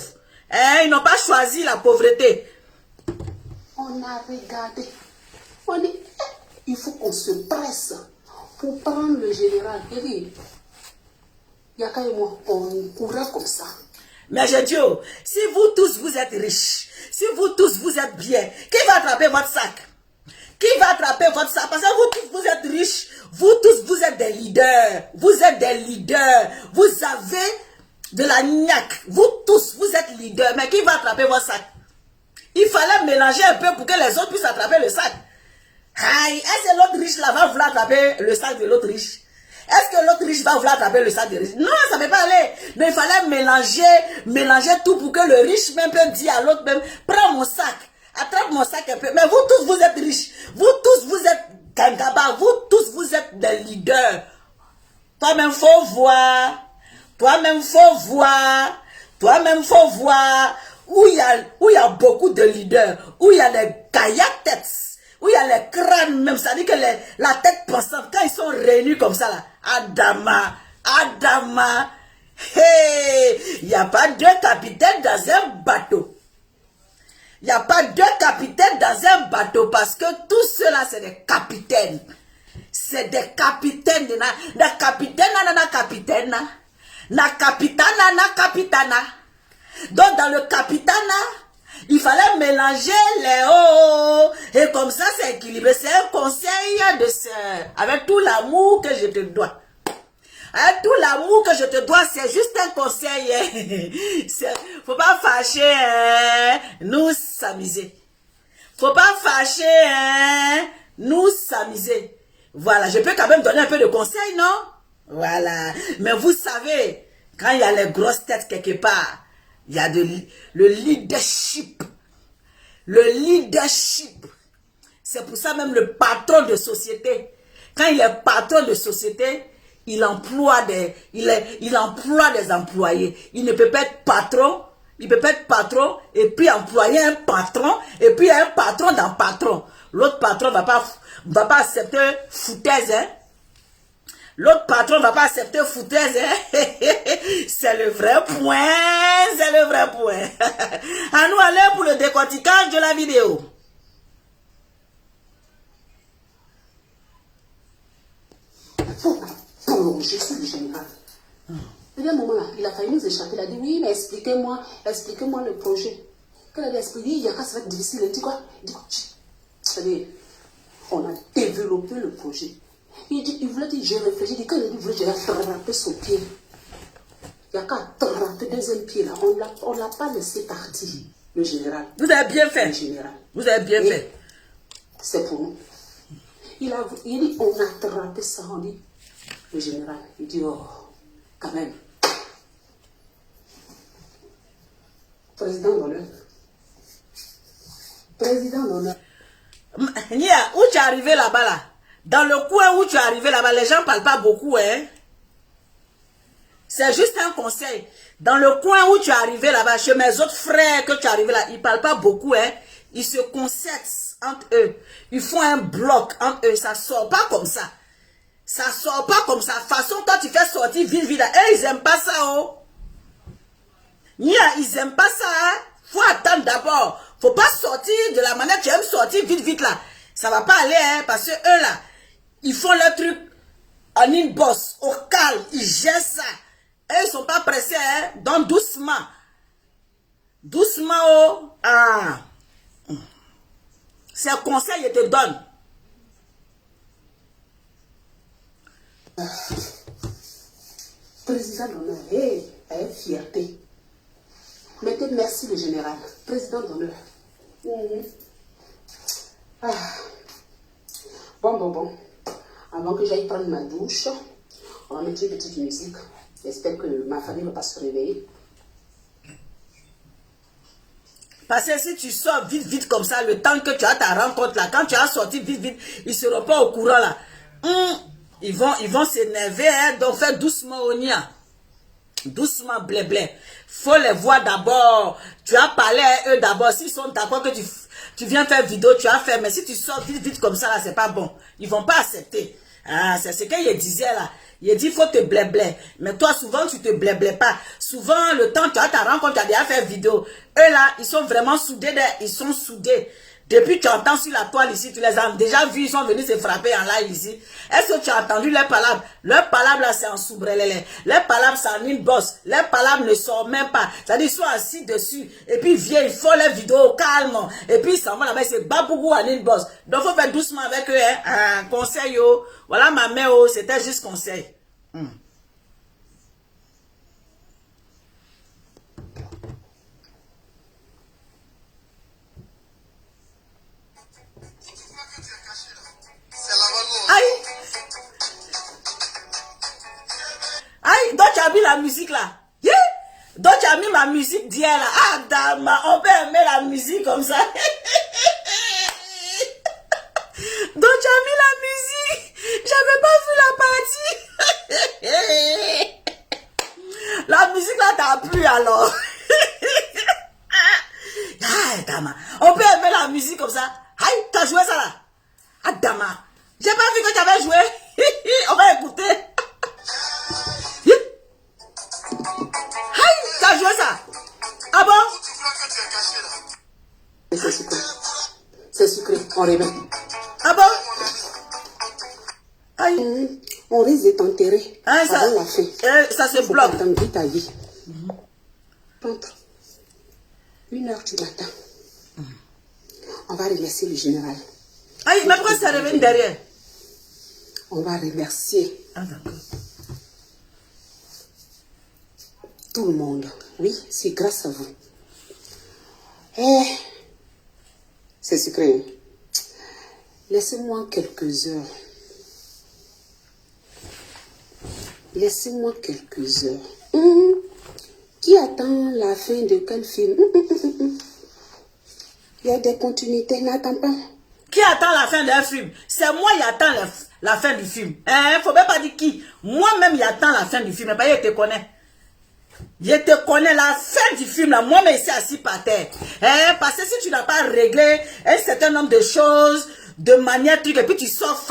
Ils n'ont pas choisi la pauvreté. On a regardé. On dit, il faut qu'on se presse pour prendre le général. Et dit, Yaka et moi, on courra comme ça. Mais je dis, si vous tous vous êtes riches, si vous tous vous êtes bien, qui va attraper votre sac? Qui va attraper votre sac? Parce que vous tous vous êtes riches, vous tous vous êtes des leaders. Vous êtes des leaders. Vous avez de la niaque. Vous tous vous êtes leaders. Mais qui va attraper votre sac? Il fallait mélanger un peu pour que les autres puissent attraper le sac. Aïe, est-ce que l'autre riche là va vouloir attraper le sac de l'autre riche? Est-ce que l'autre riche va vouloir attraper le sac de riche? Non, ça ne peut pas aller. Mais il fallait mélanger tout pour que le riche même peut dire à l'autre même, prends mon sac, attrape mon sac un peu. Mais vous tous, vous êtes riches. Vous tous, vous êtes gangaba. Vous tous, vous êtes des leaders. Toi-même, faut voir. Toi-même, faut voir. Toi-même, faut voir. Où il y a beaucoup de leaders. Où il y a les kayaks têtes. Où il y a les crânes même, ça dit que la tête pensante, quand ils sont réunis comme ça là, Adama, hey, il n'y a pas deux capitaines dans un bateau. Il n'y a pas deux capitaines dans un bateau parce que tous ceux-là, c'est des capitaines. C'est des capitaines. Na capitaine, na capitana. Donc dans le capitana, il fallait mélanger les hauts. Et comme ça, c'est équilibré. C'est un conseil de sœur. Avec tout l'amour que je te dois. Avec tout l'amour que je te dois, c'est juste un conseil. Faut pas fâcher, hein, nous s'amuser. Faut pas fâcher, hein, nous s'amuser. Voilà, je peux quand même donner un peu de conseils, non? Voilà. Mais vous savez, quand il y a les grosses têtes quelque part, il y a le leadership. Le leadership. C'est pour ça même le patron de société. Quand il est patron de société, il emploie des employés. Il ne peut pas être patron. Il peut pas être patron et puis employer un patron et puis un patron d'un patron. L'autre patron va pas accepter foutaise, hein. L'autre patron va pas accepter foutaise, hein. C'est le vrai point, c'est le vrai point. À nous aller pour le décortiquage de la vidéo. Oh, je suis le général. Et à un moment là, il a failli nous échapper. Il a dit oui, mais expliquez-moi le projet. Quand il a expliqué, il y a qu'à ça va être difficile. Il dit quoi? Il dit quoi? On a développé le projet. Il voulait dire, j'ai réfléchi. Il dit, quand il voulait, j'ai attrapé son pied. Il n'y a qu'à attraper le deuxième pied là. On ne l'a pas laissé partir, le général. Vous avez bien fait. Le général. Vous avez bien fait. C'est pour nous. Il dit, on a attrapé ça, on dit. Le général, il dit, oh, quand même. Président d'honneur. Président d'honneur. Nia, où tu es arrivé là-bas là? Dans le coin où tu es arrivé là-bas, les gens ne parlent pas beaucoup, hein? C'est juste un conseil. Dans le coin où tu es arrivé là-bas, chez mes autres frères que tu es arrivé là, ils ne parlent pas beaucoup, hein? Ils se concertent entre eux. Ils font un bloc entre eux. Ça ne sort pas comme ça. Ça sort pas comme ça. De toute façon, toi, tu fais sortir vite. Et ils n'aiment pas ça, oh. Nia, ils n'aiment pas ça, hein. Faut attendre d'abord. Faut pas sortir de la manière que tu aimes sortir vite là. Ça va pas aller, hein, parce que eux là, ils font leur truc en une bosse, au calme. Ils gèrent ça. Et ils sont pas pressés, hein. Donc doucement. Doucement, oh. Ah. C'est un conseil, je te donne. Président d'honneur, avec fierté. Mettez merci le général. Président d'honneur. Ah. Bon. Avant que j'aille prendre ma douche, on va mettre une petite musique. J'espère que ma famille ne va pas se réveiller. Parce que si tu sors vite comme ça, le temps que tu as ta rencontre là, quand tu as sorti vite, ils ne seront pas au courant là. Ils vont s'énerver, hein, donc fais doucement au nia. Doucement, blé. Faut les voir d'abord. Tu as parlé à eux d'abord. S'ils sont d'accord que tu viens faire vidéo, tu as fait. Mais si tu sors vite comme ça, là, c'est pas bon. Ils vont pas accepter. Ah, c'est ce qu'il disait là. Il dit, il faut te blé. Mais toi, souvent, tu te blé pas. Souvent, le temps, tu as ta rencontre, tu as déjà fait vidéo. Eux là, ils sont vraiment soudés. Ils sont soudés. Depuis tu entends sur la toile ici, tu les as déjà vus, ils sont venus se frapper en live ici. Est-ce que tu as entendu leurs palabres? Leurs palabres là, c'est en soubrelele. Leurs palabres, c'est en une bosse. Leurs palabres ne sortent même pas. C'est-à-dire, ils sont assis dessus. Et puis, ils viennent, ils font leurs vidéos calme. Et puis, ils s'en vont là-bas, c'est babougou en une bosse. Donc, il faut faire doucement avec eux, hein. Conseil, oh. Voilà ma mère, oh. C'était juste conseil. Aïe, donc tu as mis la musique là. Yeah. Donc tu as mis ma musique d'hier là. Ah, dama, on peut aimer la musique comme ça. Donc tu as mis la musique. J'avais pas vu la partie. La musique là t'a plu alors. Ah, dama, on peut aimer la musique comme ça. Aïe, t'as joué ça là. Ah, dama, j'ai pas vu que tu avais joué. On va écouter. T'as joué ça? Ah bon? C'est sucré. C'est sucré. On remet. Ah bon? Aïe. On risque de t'enterrer avant la fin. Ça se bloque. Faut attendre ta vie. Entre 1h du matin, on va remercier le général. Aïe, mais pourquoi ça revient derrière? On va remercier. Ah d'accord. tout le monde. Oui, c'est grâce à vous. Eh, c'est secret. Laissez-moi quelques heures. Laissez-moi quelques heures. Qui attend la fin de quel film? Il y a des continuités, n'attends pas. Qui attend la fin d'un film? C'est moi qui attends la fin du film. Hein? Faut même pas dire qui. Moi-même, il attend la fin du film. Mais je te connais. Je te connais la fin du film. Là. Moi-même, ici, assis par terre. Hein? Parce que si tu n'as pas réglé un certain nombre de choses, de manière, truc, et puis tu sors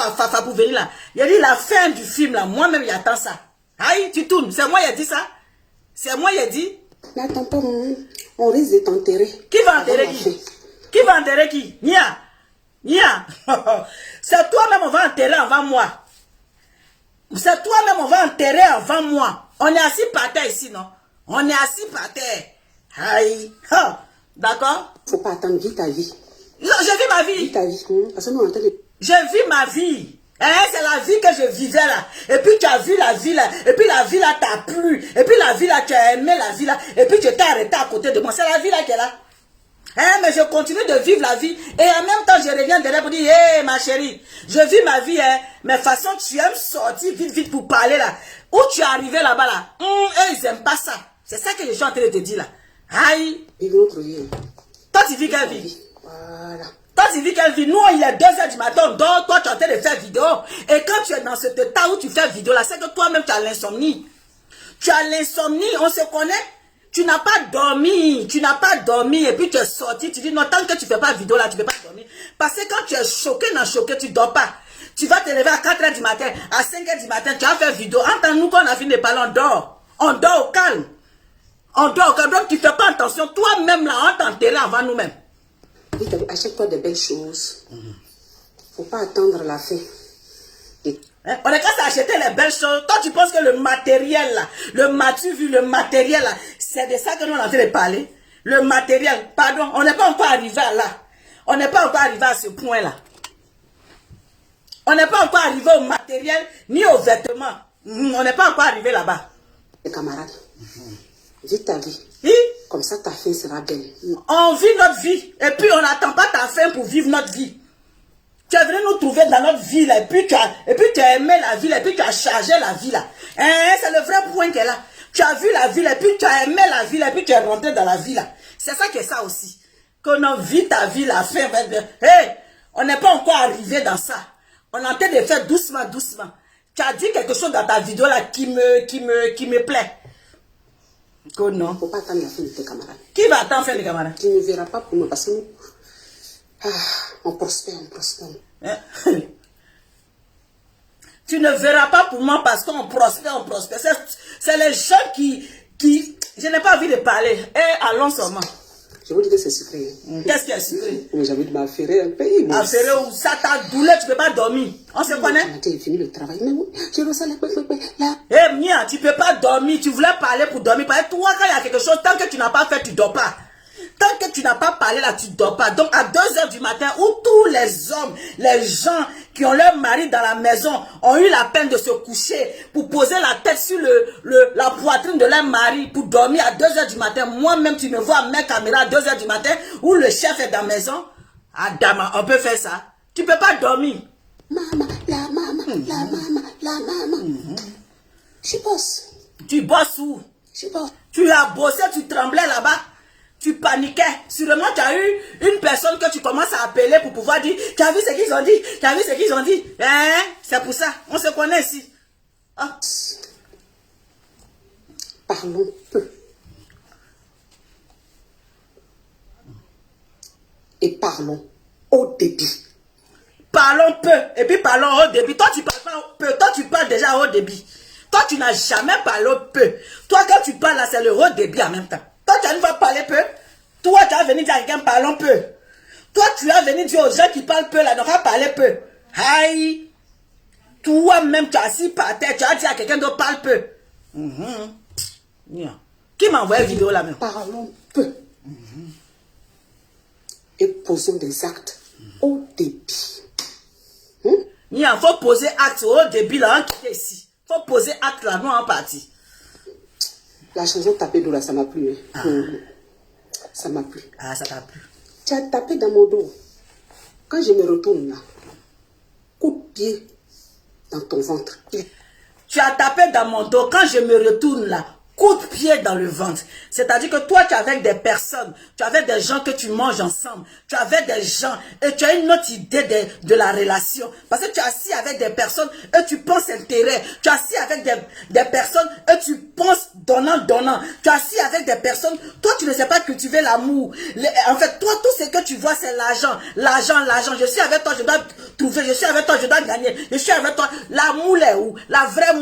pour venir là. Il a dit la fin du film. Là. Moi-même, il attend ça. Aïe, tu tournes. C'est moi qui ai dit ça. C'est moi qui ai dit. N'attends pas, on risque de t'enterrer. Qui va enterrer qui? Qui va enterrer qui? Nia. Nia. C'est toi-même, on va enterrer avant moi. C'est toi-même, on va enterrer avant moi. On est assis par terre ici, non? On est assis par terre. Aïe. D'accord? Faut pas attendre, vis ta vie. Non, je vis ma vie. Vis ta vie. Parce que nous, on entend les... Je vis ma vie. Hein, c'est la vie que je vivais là. Et puis tu as vu la vie là. Et puis la vie là t'a plu. Et puis la vie là, tu as aimé la vie là. Et puis tu t'es arrêté à côté de moi. C'est la vie là qui est là. Hein, mais je continue de vivre la vie. Et en même temps, je reviens derrière pour dire, hé, ma chérie, je vis ma vie, hein. Mais de toute façon, tu aimes sortir vite, vite pour parler là. Où tu es arrivé là-bas là. Eux, ils n'aiment pas ça. C'est ça que je suis en train de te dire là. Aïe. Vive notre vie. Toi, tu vis quelle vie? Voilà. Toi, tu vis quelle vie? Nous, il est 2 h du matin, on dort. Toi, tu es en train de faire vidéo. Et quand tu es dans ce état où tu fais vidéo là, c'est que toi-même, tu as l'insomnie. Tu as l'insomnie, on se connaît. Tu n'as pas dormi, et puis tu es sorti, tu dis non, tant que tu ne fais pas vidéo là, tu ne peux pas dormir. Parce que quand tu es choqué, tu ne dors pas. Tu vas te lever à 4 h du matin, à 5 h du matin, tu vas faire vidéo. Entends-nous quand on a fini de parler, on dort. On dort au calme. On dort au calme, donc tu ne fais pas attention. Toi-même là, on t'enterre avant nous-mêmes. Achète-toi de belles choses. Faut pas attendre la fin. On est qu'à s'acheter les belles choses. Toi, tu penses que le matériel là, le matériel là, c'est de ça que nous on est en train de parler. Le matériel, pardon, on n'est pas encore arrivé à là. On n'est pas encore arrivé à ce point là. On n'est pas encore arrivé au matériel ni aux vêtements. On n'est pas encore arrivé là-bas. Les camarades, vis ta vie. Oui? Comme ça, ta fin sera belle. On vit notre vie. Et puis, on n'attend pas ta fin pour vivre notre vie. Tu es venu nous trouver dans notre vie là, et puis tu as aimé la vie là, et puis tu as chargé la vie là. Hein, c'est le vrai point qu'elle a. Tu as vu la vie là, et puis tu as aimé la vie là, et puis tu es rentré dans la vie là. C'est ça qui est ça aussi. Qu'on a vit ta vie là, fin. Hey, on n'est pas encore arrivé dans ça. On est en train de faire doucement, doucement. Tu as dit quelque chose dans ta vidéo là qui me plaît. Que non. Faut pas attendre la fin de tes camarades. Qui va attendre la fin des camarades? Tu ne verras pas pour nous parce que nous, on prospère. Hein? Tu ne verras pas pour moi parce qu'on prospère. C'est les gens qui... Je n'ai pas envie de parler. Allons seulement. Je vous dis que c'est secret. Qu'est-ce qui est secret? Mais j'ai envie de m'affairer un peu. Affairer où ça t'a doulé, tu ne peux pas dormir. On se connaît? J'ai fini le travail. Mais oui, je ressens là. Mia, tu ne peux pas dormir. Tu voulais parler pour dormir. Parce que toi, quand il y a quelque chose, tant que tu n'as pas fait, tu ne dors pas. Tant que tu n'as pas parlé là, tu ne dors pas. Donc à 2 h du matin, où tous les hommes, les gens qui ont leur mari dans la maison ont eu la peine de se coucher pour poser la tête sur la poitrine de leur mari pour dormir à 2 h du matin. Moi-même, tu me vois à mes caméras à 2 h du matin où le chef est dans la maison. Adama, on peut faire ça. Tu ne peux pas dormir. Maman. Je bosse. Tu bosses où? Je bosse. Tu as bossé, tu tremblais là-bas. Tu paniquais. Sûrement, tu as eu une personne que tu commences à appeler pour pouvoir dire, tu as vu ce qu'ils ont dit? Tu as vu ce qu'ils ont dit? Hein? C'est pour ça. On se connaît ici. Ah. Parlons peu. Et parlons au débit. Parlons peu. Et puis parlons au débit. Toi, tu parles pas peu. Toi, tu parles déjà au débit. Toi, tu n'as jamais parlé peu. Toi, quand tu parles là, c'est le haut débit en même temps. Toi, tu vas parler peu. Toi, tu vas venir dire à quelqu'un parlons peu. Toi, tu vas venir dire aux gens qui parlent peu là, ne pas parler peu. Aïe. Toi-même, tu as assis par terre, tu as dit à quelqu'un de parler peu. Qui m'a envoyé une vidéo là même? Parlons peu. Et posons des actes au débit. Il faut poser acte au débit là, on quitte ici. Il faut poser acte là, nous en partie. La chanson Taper dos là, ça m'a plu. Hein. Ah. Ça m'a plu. Ah, ça t'a plu. Tu as tapé dans mon dos. Quand je me retourne là, coup de pied dans ton ventre. Tu as tapé dans mon dos. Quand je me retourne là, coup de pied dans le ventre. C'est-à-dire que toi, tu es avec des personnes, tu es avec des gens que tu manges ensemble, tu es avec des gens et tu as une autre idée de la relation. Parce que tu es assis avec des personnes et tu penses intérêt. Tu es assis avec des personnes et tu penses donnant. Tu es assis avec des personnes, toi, tu ne sais pas cultiver l'amour. En fait, toi, tout ce que tu vois, c'est l'argent. L'argent. Je suis avec toi, je dois trouver. Je suis avec toi, je dois gagner. Je suis avec toi. L'amour est où? La vraie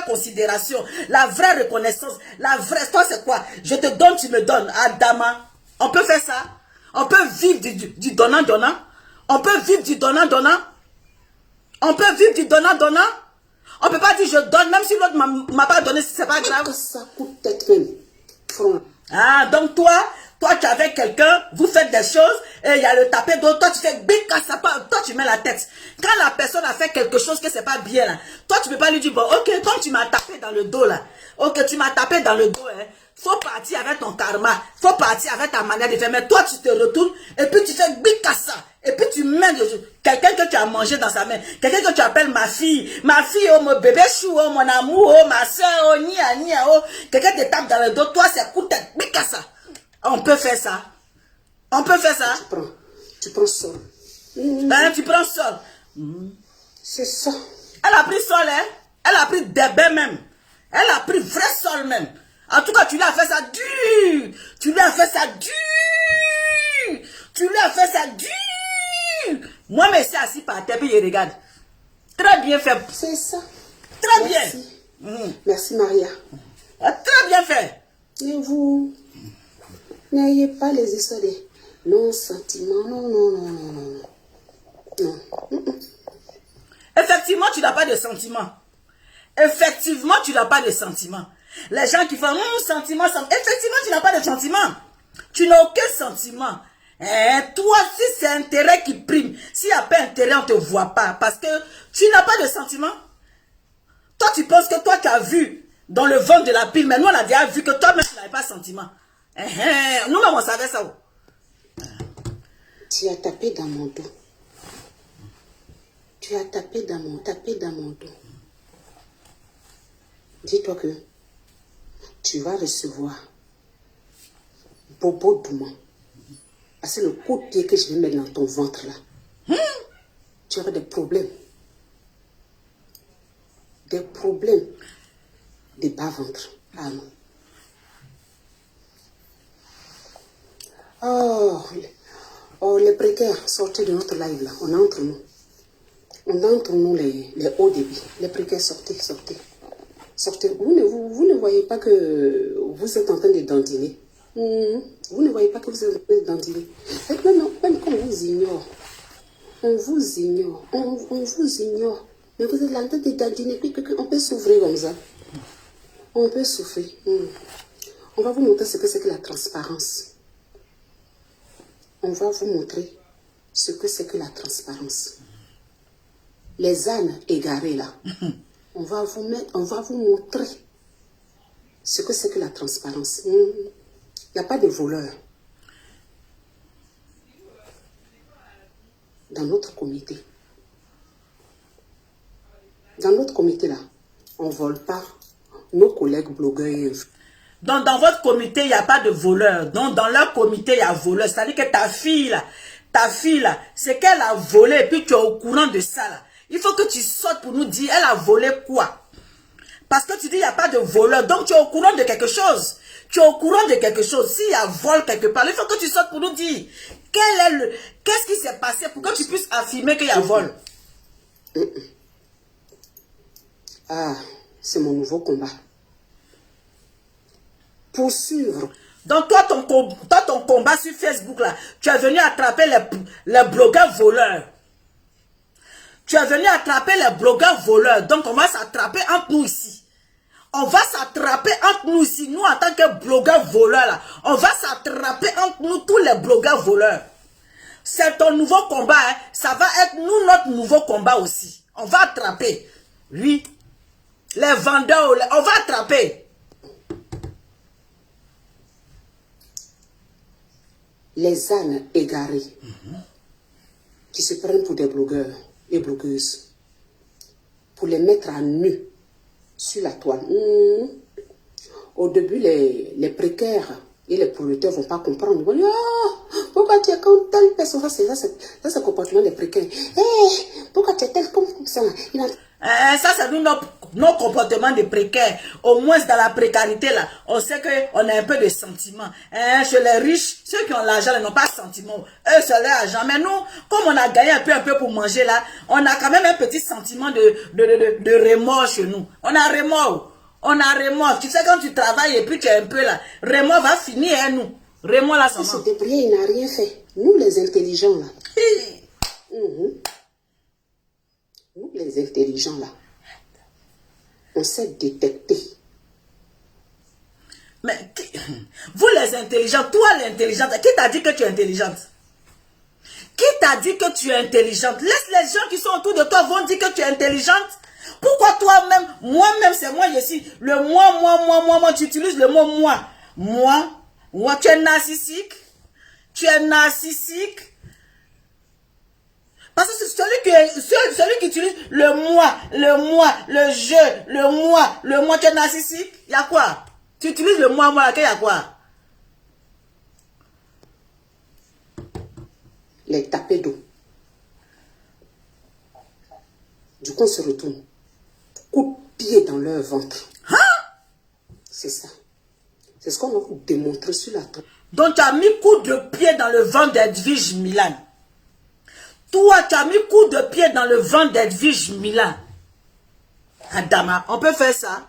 considération. La vraie reconnaissance, la vraie, toi c'est quoi? Je te donne, tu me donnes. Adama, on peut faire ça? On peut vivre du donnant-donnant? On peut vivre du donnant-donnant? On peut vivre du donnant-donnant? On peut pas dire je donne, même si l'autre m'a pas donné, c'est pas grave. Ça coûte tête même. Ah, donc toi, tu es avec quelqu'un, vous faites des choses, et il y a le tapé d'autre, toi tu fais big ça part, toi tu mets la tête. Quand la personne a fait quelque chose que c'est pas bien là, toi tu peux pas lui dire, bon ok, comme tu m'as tapé dans le dos là, ok, tu m'as tapé dans le dos, hein, faut partir avec ton karma, faut partir avec ta manière de faire, mais toi tu te retournes, et puis tu fais big ça, et puis tu mets quelqu'un que tu as mangé dans sa main, quelqu'un que tu appelles ma fille, oh mon bébé chou, oh mon amour, oh ma soeur, oh nia, oh, quelqu'un te tape dans le dos, toi c'est coup de tête, big ça. On peut faire ça. On peut faire ça. Tu prends sol. Ben, tu prends sol. C'est ça. Elle a pris sol, hein. Elle a pris des bains même. Elle a pris vrai sol même. En tout cas, tu lui as fait ça dur. Tu lui as fait ça dur. Tu lui as fait ça dur. Moi, mais c'est assis par terre, puis il regarde. Très bien fait. C'est ça. Très Merci. bien. Merci, Maria. Très bien fait. Et vous, n'ayez pas les histoires de non-sentiments. Non. Effectivement, tu n'as pas de sentiments. Effectivement, tu n'as pas de sentiments. Les gens qui font sentiment. Effectivement, tu n'as pas de sentiments. Tu n'as aucun sentiment. Toi, si c'est intérêt qui prime, s'il n'y a pas intérêt, on ne te voit pas. Parce que tu n'as pas de sentiments. Toi, tu penses que toi, tu as vu dans le ventre de la pile, mais nous, on a déjà vu que toi-même, tu n'avais pas de sentiment. Nous-mêmes, on savait ça. Tu as tapé dans mon dos. Tu as tapé dans mon dos. Dis-toi que tu vas recevoir Bobo Douma. C'est le coup de pied que je vais mettre dans ton ventre là. Tu auras des problèmes. Des problèmes de bas-ventre. Ah non. Oh, les précaires, sortez de notre live là. On est entre nous. On est entre nous les hauts débits. Les précaires, sortez. Sortez. Vous ne voyez pas que vous êtes en train de dandiner. Vous ne voyez pas que vous êtes en train de dandiner. Même quand on vous ignore. On vous ignore. Mais vous êtes là en train de dandiner. Puis on peut souffrir comme ça. On peut souffrir. On va vous montrer ce que c'est que la transparence. On va vous montrer ce que c'est que la transparence. Les ânes égarés là. On va vous montrer ce que c'est que la transparence. Il n'y a pas de voleurs. Dans notre comité. Dans notre comité là, on ne vole pas nos collègues blogueurs. Donc, dans votre comité, il n'y a pas de voleur. Donc, dans leur comité, il y a voleur. C'est-à-dire que ta fille là, c'est qu'elle a volé, et puis tu es au courant de ça, là. Il faut que tu sortes pour nous dire, elle a volé quoi? Parce que tu dis, il n'y a pas de voleur. Donc, tu es au courant de quelque chose. S'il y a vol quelque part, il faut que tu sortes pour nous dire, qu'est-ce qui s'est passé pour que tu puisses affirmer qu'il y a vol? Ah, c'est mon nouveau combat. Poursuivre. Donc toi, ton combat sur Facebook, là, tu es venu attraper les blogueurs voleurs. Donc on va s'attraper entre nous ici. Nous, en tant que blogueurs voleurs, là. On va s'attraper entre nous, tous les blogueurs voleurs. C'est ton nouveau combat, hein. Ça va être nous, notre nouveau combat aussi. On va attraper. Oui. Les les vendeurs, on va attraper. Les ânes égarés qui se prennent pour des blogueurs et blogueuses pour les mettre à nu sur la toile. Au début, les précaires et les prolétaires ne vont pas comprendre. Ils vont dire, oh, pourquoi tu es comme telle personne? Ça, c'est le comportement des précaires. Hey, pourquoi tu es tel comme ça? Ça, c'est nos comportements de précaires. Au moins, dans la précarité, là, on sait qu'on a un peu de sentiments. Chez les riches, ceux qui ont l'argent, ils n'ont pas de sentiments. Eux, c'est leur argent. Mais nous, comme on a gagné un peu pour manger, là, on a quand même un petit sentiment de remords chez nous. On a remords. On a remords. Tu sais, quand tu travailles et puis tu es un peu là, remords va finir, hein, nous. Remords, là, ça va. Ce débrouiller, il n'a rien fait. Nous, les intelligents, là. Nous, les intelligents, là, on sait détecter. Mais, vous les intelligents, toi l'intelligente, qui t'a dit que tu es intelligente? Qui t'a dit que tu es intelligente? Laisse les gens qui sont autour de toi vont dire que tu es intelligente. Pourquoi toi-même, moi-même, c'est moi, je suis le moi, tu utilises le mot moi. Moi, tu es narcissique. Tu es narcissique. Parce que c'est celui qui utilise le moi, le je, le moi, tu es narcissique. Il y a quoi? Tu utilises le moi, il y a quoi? Les taper d'eau. Du coup, on se retourne. Coup de pied dans leur ventre. Hein? C'est ça. C'est ce qu'on va vous démontrer sur la table. Donc, tu as mis coup de pied dans le ventre d'Edwige Milan. Toi, tu as mis coup de pied dans le ventre d'Edwige Milan. Adama, on peut faire ça?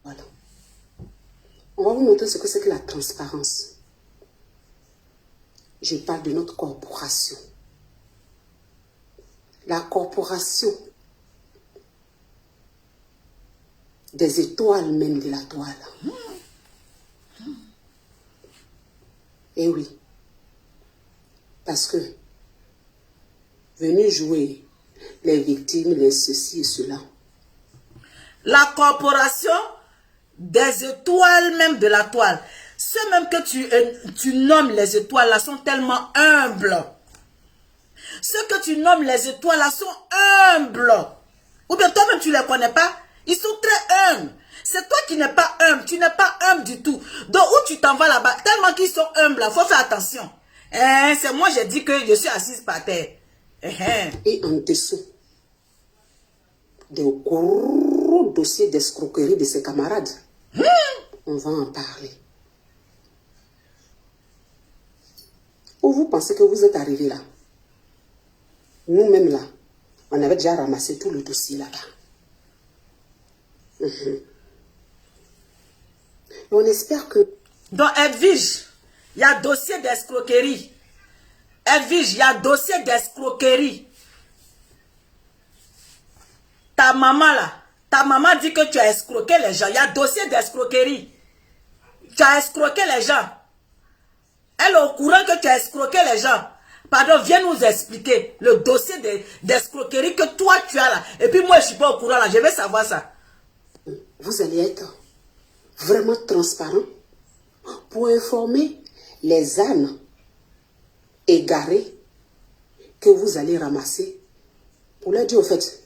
Voilà. On va vous montrer ce que c'est que la transparence. Je parle de notre corporation. La corporation des étoiles même de la toile. Eh oui. Parce que venus jouer les victimes, les ceci et cela. La corporation des étoiles même de la toile. Ceux même que tu nommes les étoiles là sont tellement humbles. Ceux que tu nommes les étoiles là sont humbles. Ou bien toi-même tu ne les connais pas. Ils sont très humbles. C'est toi qui n'es pas humble. Tu n'es pas humble du tout. Donc où tu t'en vas là-bas, tellement qu'ils sont humbles, il faut faire attention. C'est moi j'ai dit que je suis assise par terre. Et en dessous, des gros dossiers d'escroquerie de ses camarades. On va en parler. Où vous pensez que vous êtes arrivé là? Nous-mêmes là, on avait déjà ramassé tout le dossier là-bas. On espère que... Dans Edwige, il y a dossier d'escroquerie. Edwige, il y a dossier d'escroquerie. Ta maman là, ta maman dit que tu as escroqué les gens. Il y a dossier d'escroquerie. Tu as escroqué les gens. Elle est au courant que tu as escroqué les gens. Pardon, viens nous expliquer le dossier d'escroquerie que toi tu as là. Et puis moi je ne suis pas au courant là, je vais savoir ça. Vous allez être vraiment transparent pour informer les ânes égarés que vous allez ramasser pour leur dire au fait,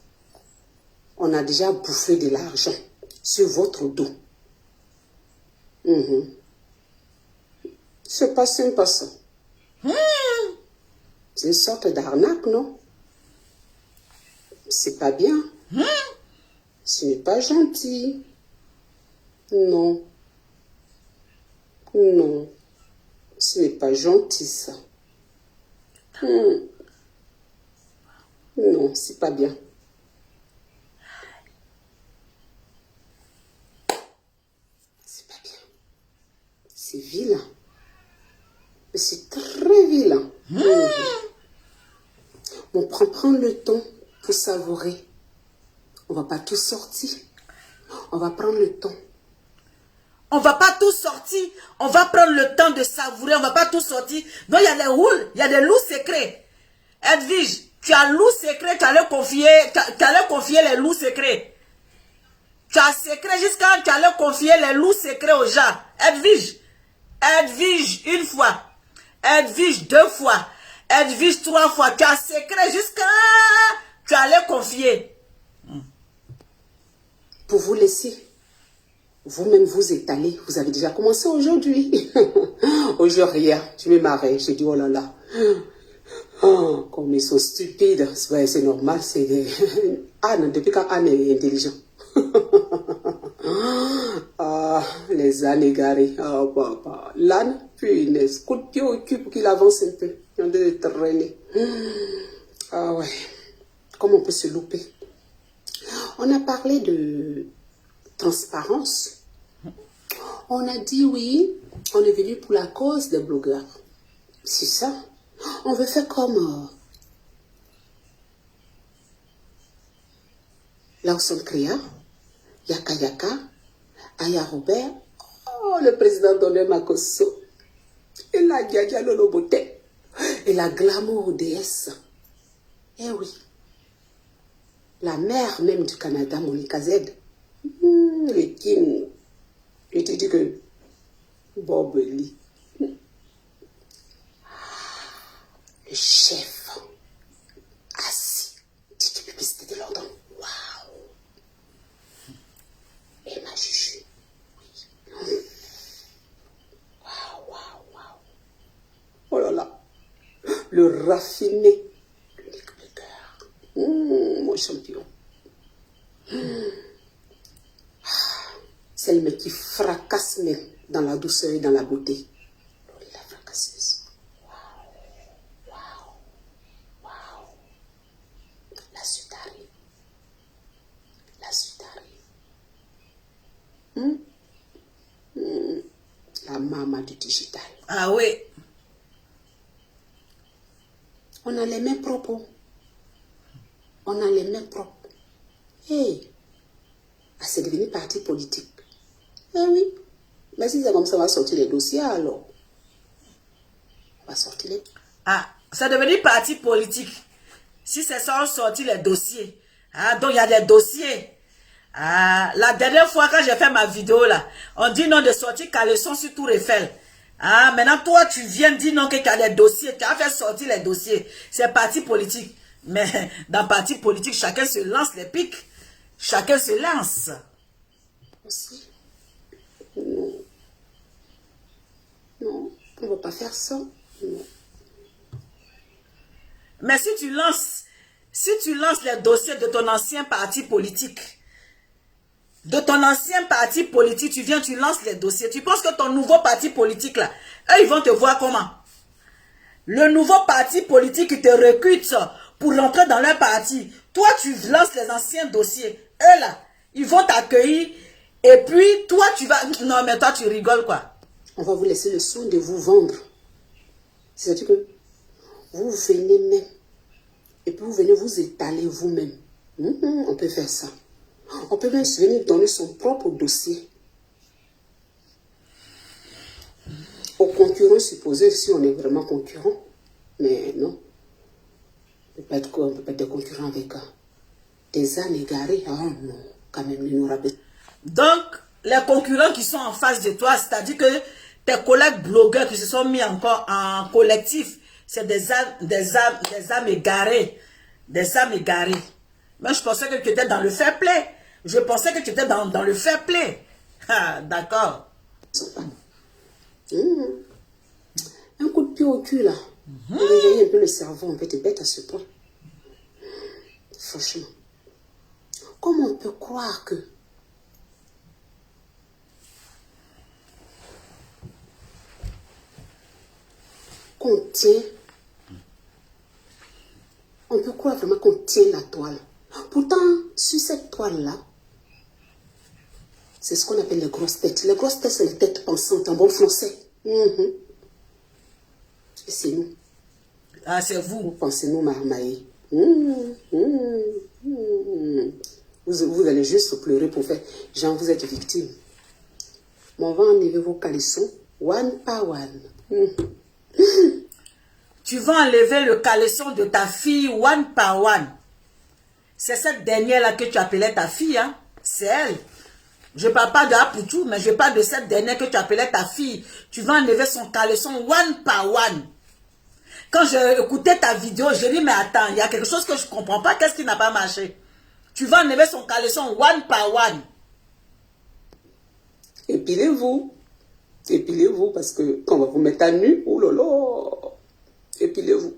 on a déjà bouffé de l'argent sur votre dos. C'est pas sympa ça. C'est une sorte d'arnaque, non? C'est pas bien. Ce n'est pas gentil. Non. Non. Ce n'est pas gentil, ça. Non, c'est pas bien. C'est pas bien. C'est vilain. Mais c'est très vilain. On prend le temps pour savourer. On va pas tout sortir. On va prendre le temps. On va pas tout sortir. On va prendre le temps de savourer. On va pas tout sortir. Donc il y a des roules, il y a des loups secrets. Edwige, Tu as loup secret, tu allais confier les loups secrets. Tu as secret jusqu'à tu allais confier les loups secrets aux gens. Edwige. Edwige une fois. Edwige 2 fois. Edwige 3 fois. Tu as secret jusqu'à tu allais confier. Pour vous laisser vous-même vous étaler. Vous avez déjà commencé aujourd'hui. Aujourd'hui, hier, je me marrais. J'ai dit, oh là là. Oh, comme ils sont stupides. Ouais, c'est normal. C'est Anne, depuis quand Anne est intelligent. Ah, les ânes égarés. Oh, papa. L'âne, punaise. Coup de pied au cul pour qu'il avance un peu. On doit traîner. Ah ouais. Comment on peut se louper? On a parlé de transparence. On a dit oui, on est venu pour la cause des blogueurs. C'est ça. On veut faire comme Lawson Kria, Yaka Yaka, Aya Robert, oh, le président Donnel Makosso, et la Diadia Lolobote, et la glamour déesse. Eh oui. La mère même du Canada, Monica Z. Le king. Je te dis que Bob Lee. Le chef. Assis. Petite publicité de l'ordre. Waouh. Et ma juju. Oui. Waouh, waouh, waouh. Oh là là. Le raffiné. Mon champion. C'est le mec qui fracasse même dans la douceur et dans la beauté. La fracasseuse. Waouh. Waouh. Waouh. La suite arrive. La suite arrive. La maman du digital. Ah oui. On a les mêmes propos. On a les mêmes propos. Hey, c'est devenu parti politique. Eh oui. Mais si c'est comme ça, on va sortir les dossiers alors. On va sortir les... Ah, c'est devenu parti politique. Si c'est ça, on sortit les dossiers. Ah, donc il y a des dossiers. Ah, la dernière fois quand j'ai fait ma vidéo là, on dit non de sortir caleçon sur Tour Eiffel. Ah, maintenant toi tu viens dire non que tu as des dossiers. Tu as fait sortir les dossiers. C'est parti politique. Mais dans parti politique, chacun se lance les pics. Chacun se lance. Aussi. Non. Non, on ne va pas faire ça. Non. Mais si tu lances les dossiers de ton ancien parti politique, tu viens, tu lances les dossiers. Tu penses que ton nouveau parti politique là, eux ils vont te voir comment? Le nouveau parti politique qui te recrute pour rentrer dans leur parti. Toi, tu lances les anciens dossiers. Eux là, ils vont t'accueillir. Et puis, toi, tu vas... Non, mais toi, tu rigoles quoi. On va vous laisser le soin de vous vendre. C'est-à-dire que vous venez même. Et puis vous venez vous étaler vous-même. On peut faire ça. On peut même venir donner son propre dossier aux concurrents supposés, si on est vraiment concurrent. Mais non. On peut pas être concurrent avec des ânes égarés. Ah non, quand même, l'ignorable. Donc, les concurrents qui sont en face de toi, c'est-à-dire que tes collègues blogueurs qui se sont mis encore en collectif, c'est des âmes égarées. Des âmes égarées. Mais je pensais que tu étais dans le fair play. Je pensais que tu étais dans le fair play. Ah, d'accord. Un coup de pied au cul, là. Réveiller un peu le cerveau, on peut te bête à ce point. Franchement. Comment on peut croire que qu'on tient, on peut croire vraiment qu'on tient la toile. Pourtant, sur cette toile-là, c'est ce qu'on appelle les grosses têtes. Les grosses têtes, c'est les têtes pensantes en bon français. Et c'est nous. Ah, c'est vous. Vous pensez nous marmailler. Vous allez juste pleurer pour faire. Genre, vous êtes victime. Mais on va enlever vos caleçons, one par one. tu vas enlever le caleçon de ta fille one par one. C'est cette dernière-là que tu appelais ta fille, hein? C'est elle. Je ne parle pas de Apoutou, mais je parle de cette dernière que tu appelais ta fille. Tu vas enlever son caleçon one par one. Quand j'ai écouté ta vidéo, j'ai dit, mais attends, il y a quelque chose que je ne comprends pas. Qu'est-ce qui n'a pas marché? Tu vas enlever son caleçon one par one. Épilez-vous. Épilez-vous parce que quand on va vous mettre à nu, oh là là, épilez-vous.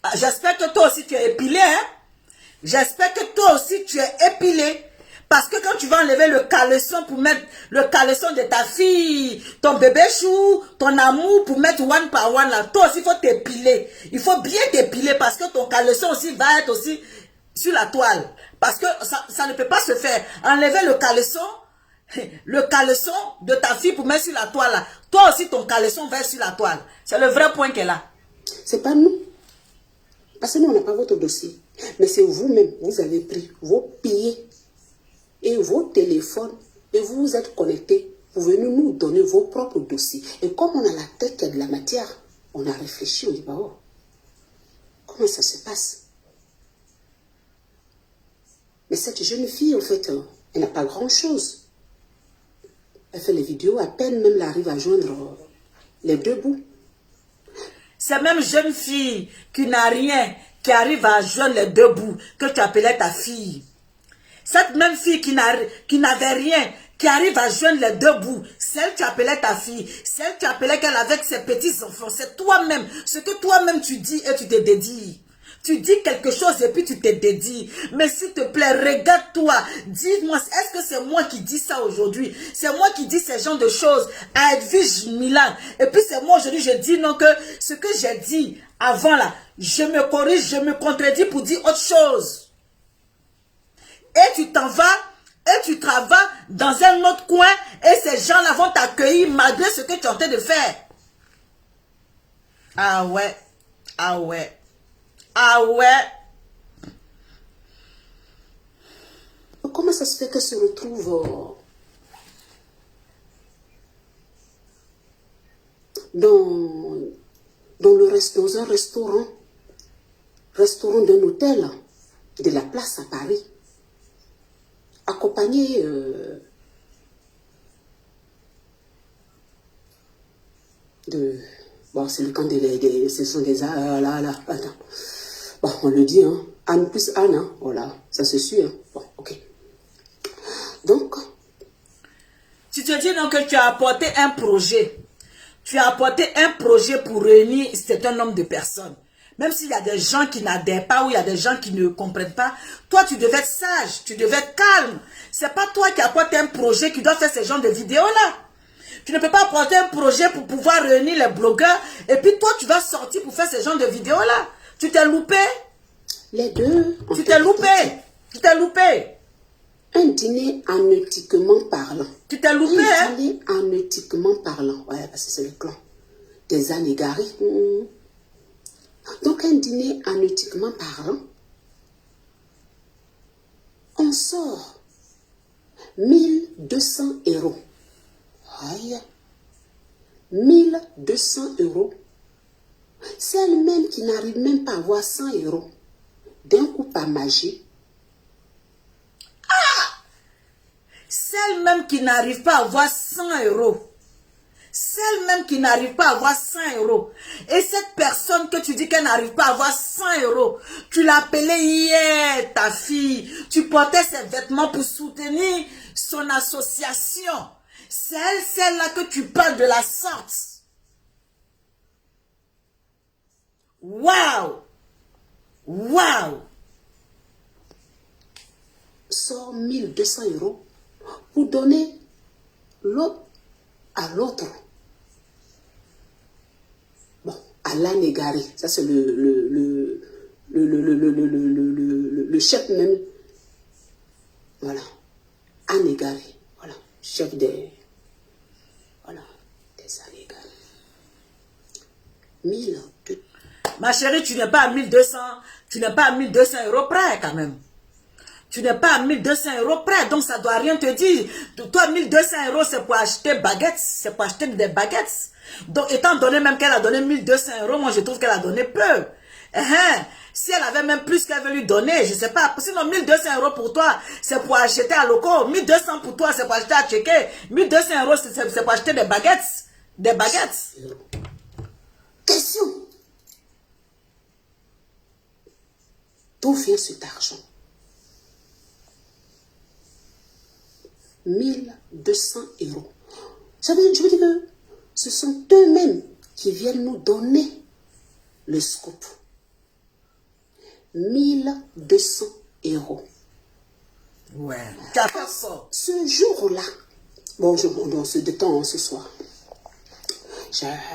Ah, j'espère que toi aussi tu es épilé, hein? J'espère que toi aussi tu es épilé. Parce que quand tu vas enlever le caleçon pour mettre le caleçon de ta fille, ton bébé chou, ton amour pour mettre one par one là, toi aussi il faut t'épiler. Il faut bien t'épiler parce que ton caleçon aussi va être aussi sur la toile. Parce que ça ne peut pas se faire. Enlever le caleçon de ta fille pour mettre sur la toile là. Toi aussi ton caleçon va être sur la toile. C'est le vrai point qu'elle a. C'est pas nous. Parce que nous on n'a pas votre dossier. Mais c'est vous-même, vous avez pris vos billets et vos téléphones et vous vous êtes connectés pour venir nous donner vos propres dossiers. Et comme on a la tête qui a de la matière, on a réfléchi, on dit, bah oh, comment ça se passe? Mais cette jeune fille, en fait, elle n'a pas grand-chose. Elle fait les vidéos, à peine même elle arrive à joindre les deux bouts. C'est même jeune fille qui n'a rien, qui arrive à joindre les deux bouts, que tu appelais ta fille. Cette même fille qui n'avait rien, qui arrive à joindre les deux bouts, celle que tu appelais ta fille, celle que tu appelais qu'elle avec ses petits-enfants, c'est toi-même, ce que toi-même tu dis et tu te dédies. Tu dis quelque chose et puis tu te dédies. Mais s'il te plaît, regarde-toi. Dis-moi, est-ce que c'est moi qui dis ça aujourd'hui? C'est moi qui dis ces genres de choses à Edwige Milan. Et puis c'est moi aujourd'hui, je dis non que ce que j'ai dit avant là, je me corrige, je me contredis pour dire autre chose. Et tu t'en vas, et tu travailles dans un autre coin, et ces gens-là vont t'accueillir malgré ce que tu es en train de faire. Ah ouais, ah ouais. Ah ouais. Comment ça se fait qu'elle se retrouve dans un restaurant d'un hôtel de la place à Paris, accompagnée de... Bon, c'est le camp ce sont des... là, attends. Bon, on le dit, hein. Anne plus Anne, hein. Voilà, ça se suit, hein. Bon, ok. Donc... Tu te dis donc que tu as apporté un projet. Tu as apporté un projet pour réunir un certain nombre de personnes. Même s'il y a des gens qui n'adhèrent pas ou il y a des gens qui ne comprennent pas, toi, tu devais être sage, tu devais être calme. C'est pas toi qui apportes un projet qui doit faire ce genre de vidéos-là. Tu ne peux pas apporter un projet pour pouvoir réunir les blogueurs et puis toi, tu vas sortir pour faire ce genre de vidéos-là. Tu t'es loupé? Les deux. Tu t'es loupé. Tu t'es loupé. Un dîner anétiquement parlant. Tu t'es loupé, hein? Un dîner anétiquement parlant. Ouais, parce que c'est le clan des ânes égarés. Donc, un dîner anétiquement parlant, on sort 1200 €. Aïe. 1200 €. Celle-même qui n'arrive même pas à avoir 100 €, d'un coup par magie. Celle-même qui n'arrive pas à avoir 100 €. Celle-même qui n'arrive pas à avoir 100 €. Et cette personne que tu dis qu'elle n'arrive pas à avoir 100 €, tu l'appelais hier, ta fille. Tu portais ses vêtements pour soutenir son association. C'est elle, celle-là que tu parles de la sorte. Waouh! Waouh! Sort 1200 € pour donner l'autre à l'autre. Bon, à l'âne égaré. Ça, c'est le chef même. Voilà. Âne égaré. Voilà. Chef des... Voilà. Des ânes égarés. 1200. Ma chérie, tu n'es pas à 1200. Tu n'es pas à 1200 € près quand même. Tu n'es pas à 1200 € près, donc ça ne doit rien te dire. Toi, 1200 € c'est pour acheter baguettes, c'est pour acheter des baguettes. Donc, étant donné même qu'elle a donné 1200 €, moi je trouve qu'elle a donné peu. Si elle avait même plus qu'elle veut lui donner, je ne sais pas. Sinon, 1200 € pour toi, c'est pour acheter à loco. 1200 pour toi, c'est pour acheter à checker. 1200 €, c'est pour acheter des baguettes. Des baguettes. Question. D'où vient cet argent? 1200 €. Je veux dire que ce sont eux-mêmes qui viennent nous donner le scoop. 1200 €. Ouais. T'as fait ça. Ce jour-là, bon, on se détend ce soir.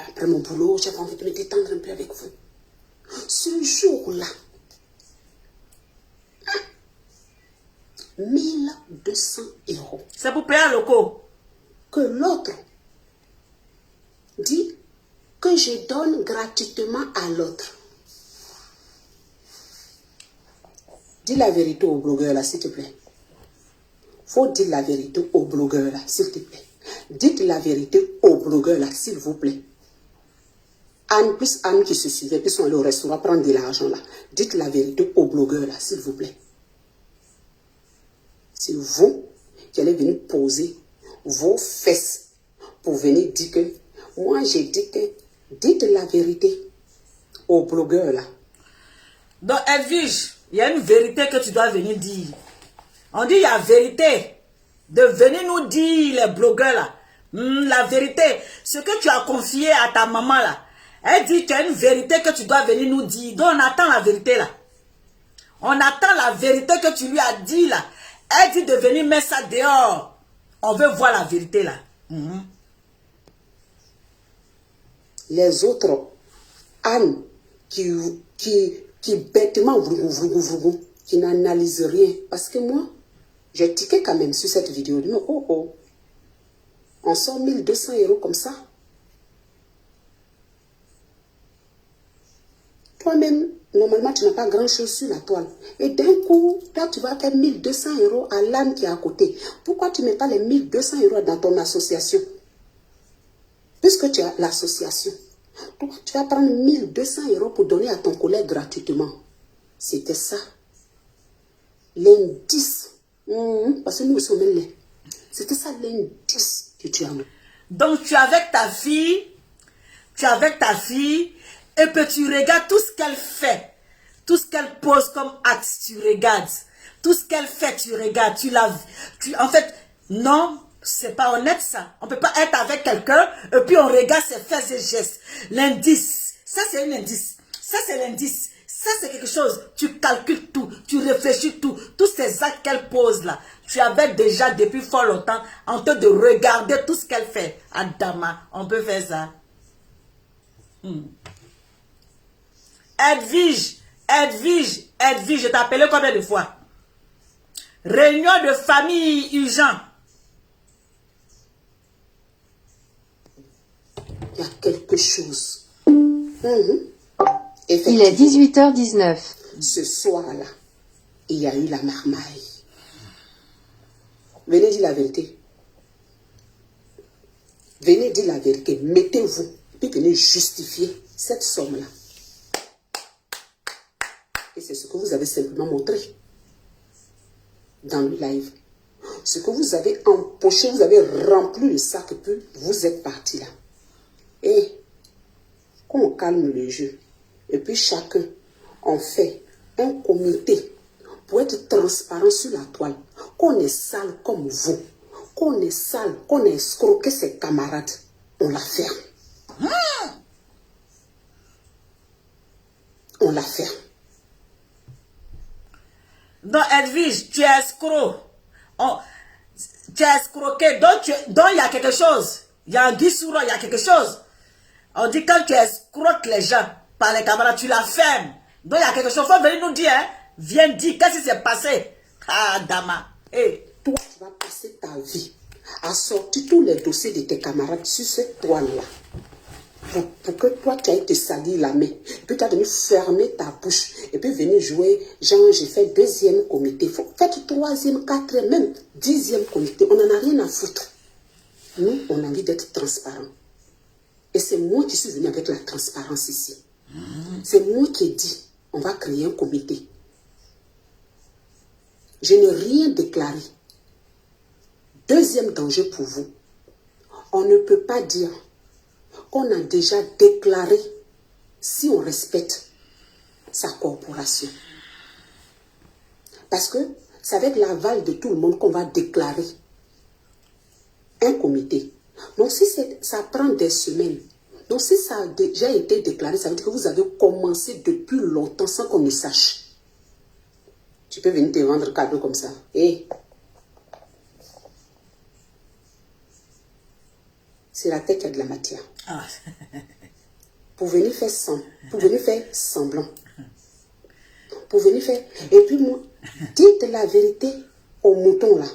Après mon boulot, j'avais envie de me détendre un peu avec vous. Ce jour-là, 1200 €. C'est pour payer un loco. Que l'autre dit que je donne gratuitement à l'autre. Dis la vérité au blogueur là, s'il te plaît. Faut dire la vérité au blogueur là, s'il te plaît. Dites la vérité au blogueur là, s'il vous plaît. Anne plus Anne qui se suivait, puis sont allés au restaurant prendre de l'argent là. Dites la vérité au blogueur là, s'il vous plaît. C'est vous qui allez venir poser vos fesses pour venir dire que moi j'ai dit que dites la vérité au blogueur là. Donc, Edwige, il y a une vérité que tu dois venir dire. On dit il y a vérité. De venir nous dire, les blogueurs là. La vérité. Ce que tu as confié à ta maman là. Elle dit qu'il y a une vérité que tu dois venir nous dire. Donc, on attend la vérité là. On attend la vérité que tu lui as dit là. Elle dit de venir mettre ça dehors. On veut voir la vérité là. Les autres, Anne, qui bêtement, qui n'analyse rien. Parce que moi, j'ai tiqué quand même sur cette vidéo. Mais on sort 1200 € comme ça. Toi-même, normalement, tu n'as pas grand-chose sur la toile. Et d'un coup, là, tu vas faire 1200 € à l'âne qui est à côté. Pourquoi tu ne mets pas les 1200 € dans ton association? Puisque tu as l'association. Donc, tu vas prendre 1200 € pour donner à ton collègue gratuitement. C'était ça. L'indice. Parce que nous sommes les. C'était ça l'indice que tu as mis. Donc, tu es avec ta fille. Tu es avec ta fille. Et puis tu regardes tout ce qu'elle fait. Tout ce qu'elle pose comme acte, tu regardes. Tout ce qu'elle fait, tu regardes. En fait, non, c'est pas honnête ça. On peut pas être avec quelqu'un et puis on regarde ses faits et gestes. L'indice, ça c'est un indice. Ça c'est l'indice. Ça c'est quelque chose. Tu calcules tout, tu réfléchis tout. Tous ces actes qu'elle pose là. Tu avais déjà depuis fort longtemps en train de regarder tout ce qu'elle fait. Adama, on peut faire ça. Edwige, je t'ai appelé combien de fois? Réunion de famille urgent. Il y a quelque chose. Il est 18h19. Ce soir-là, il y a eu la marmaille. Venez dire la vérité. Venez dire la vérité. Mettez-vous. Puis venez justifier cette somme-là. Et c'est ce que vous avez simplement montré dans le live. Ce que vous avez empoché, vous avez rempli le sac, et puis vous êtes parti là. Et qu'on calme le jeu. Et puis chacun, on fait un comité pour être transparent sur la toile. Qu'on est sale comme vous. Qu'on est sale, qu'on a escroqué ses camarades. On la ferme. On la ferme. Donc, Edwige, tu es escroc. Tu es escroqué. Donc, il y a quelque chose. Il y a un guissouro, il y a quelque chose. On dit quand tu escroques les gens par les camarades, tu la fermes. Donc, il y a quelque chose. Il faut venir nous dire, hein. Viens dire, qu'est-ce qui s'est passé? Ah, Dama. Hey. Toi, tu vas passer ta vie à sortir tous les dossiers de tes camarades sur cette toile-là. pour que toi, tu ailles te salir la main. Et puis, tu as dû fermer ta bouche. Et puis, venir jouer. Genre, j'ai fait 2e comité. Faites 3e, 4e, même 10e comité. On n'en a rien à foutre. Nous, on a envie d'être transparent. Et c'est moi qui suis venu avec la transparence ici. C'est moi qui ai dit, on va créer un comité. Je n'ai rien déclaré. 2e danger pour vous. On ne peut pas dire qu'on a déjà déclaré si on respecte sa corporation. Parce que c'est avec l'aval de tout le monde qu'on va déclarer un comité. Donc si ça prend des semaines, donc si ça a déjà été déclaré, ça veut dire que vous avez commencé depuis longtemps sans qu'on ne sache. Tu peux venir te vendre cadeau comme ça. Hey. C'est la tête qui a de la matière. Ah. Pour venir faire semblant. Pour venir faire... Et puis moi, dites la vérité aux moutons là.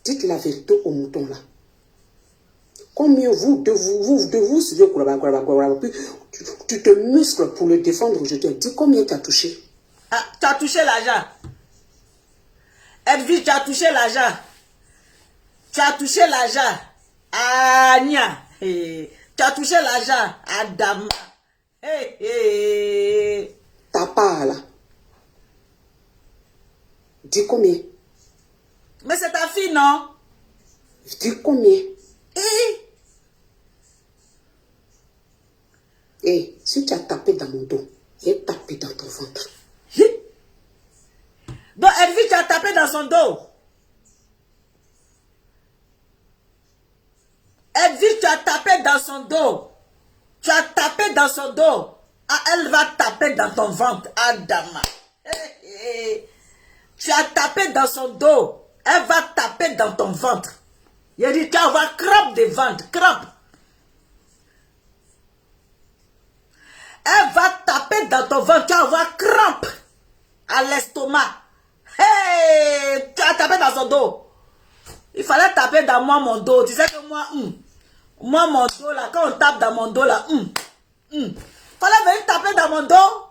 Dites la vérité aux moutons là. Combien vous, tu te muscles pour le défendre aujourd'hui. Dis combien tu as touché. Ah, tu as touché l'argent. Edwige, tu as touché l'argent. Tu as touché l'argent. Anya. Tu as touché l'argent. Adam. Ta part là. Dis combien. Mais c'est ta fille, non? Dis combien. Et si tu as tapé dans mon dos, j'ai tapé dans ton ventre. Donc, Edwige, tu as tapé dans son dos. Edwige, tu as tapé dans son dos. Tu as tapé dans son dos. Ah, elle va taper dans ton ventre. Adama. Tu as tapé dans son dos. Elle va taper dans ton ventre. Il a dit, tu vas avoir crampe de ventre. Crampe. Elle va taper dans ton ventre. Tu vas avoir crampe à l'estomac. Hey, tu as tapé dans son dos. Il fallait taper dans moi mon dos. Tu sais que moi, moi mon dos là, quand on tape dans mon dos là, fallait venir taper dans mon dos.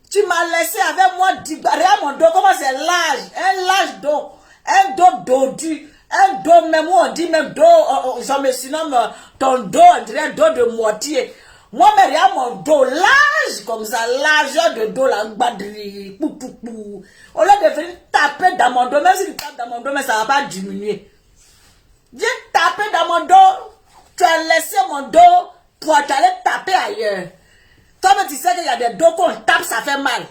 Tu m'as laissé avec moi, regarde mon dos, comment c'est large, un large dos, un dos dodu, un dos même où on dit même dos, je me surnomme ton dos, on dirait un dos de moitié. Moi, mais regarde mon dos large, comme ça, largeur de dos là, badri, pou. Au lieu de venir taper dans mon dos, même si tu tapes dans mon dos, mais ça ne va pas diminuer. Viens taper dans mon dos, tu as laissé mon dos pour aller taper ailleurs. Toi, tu sais qu'il y a des dos qu'on tape, ça fait mal.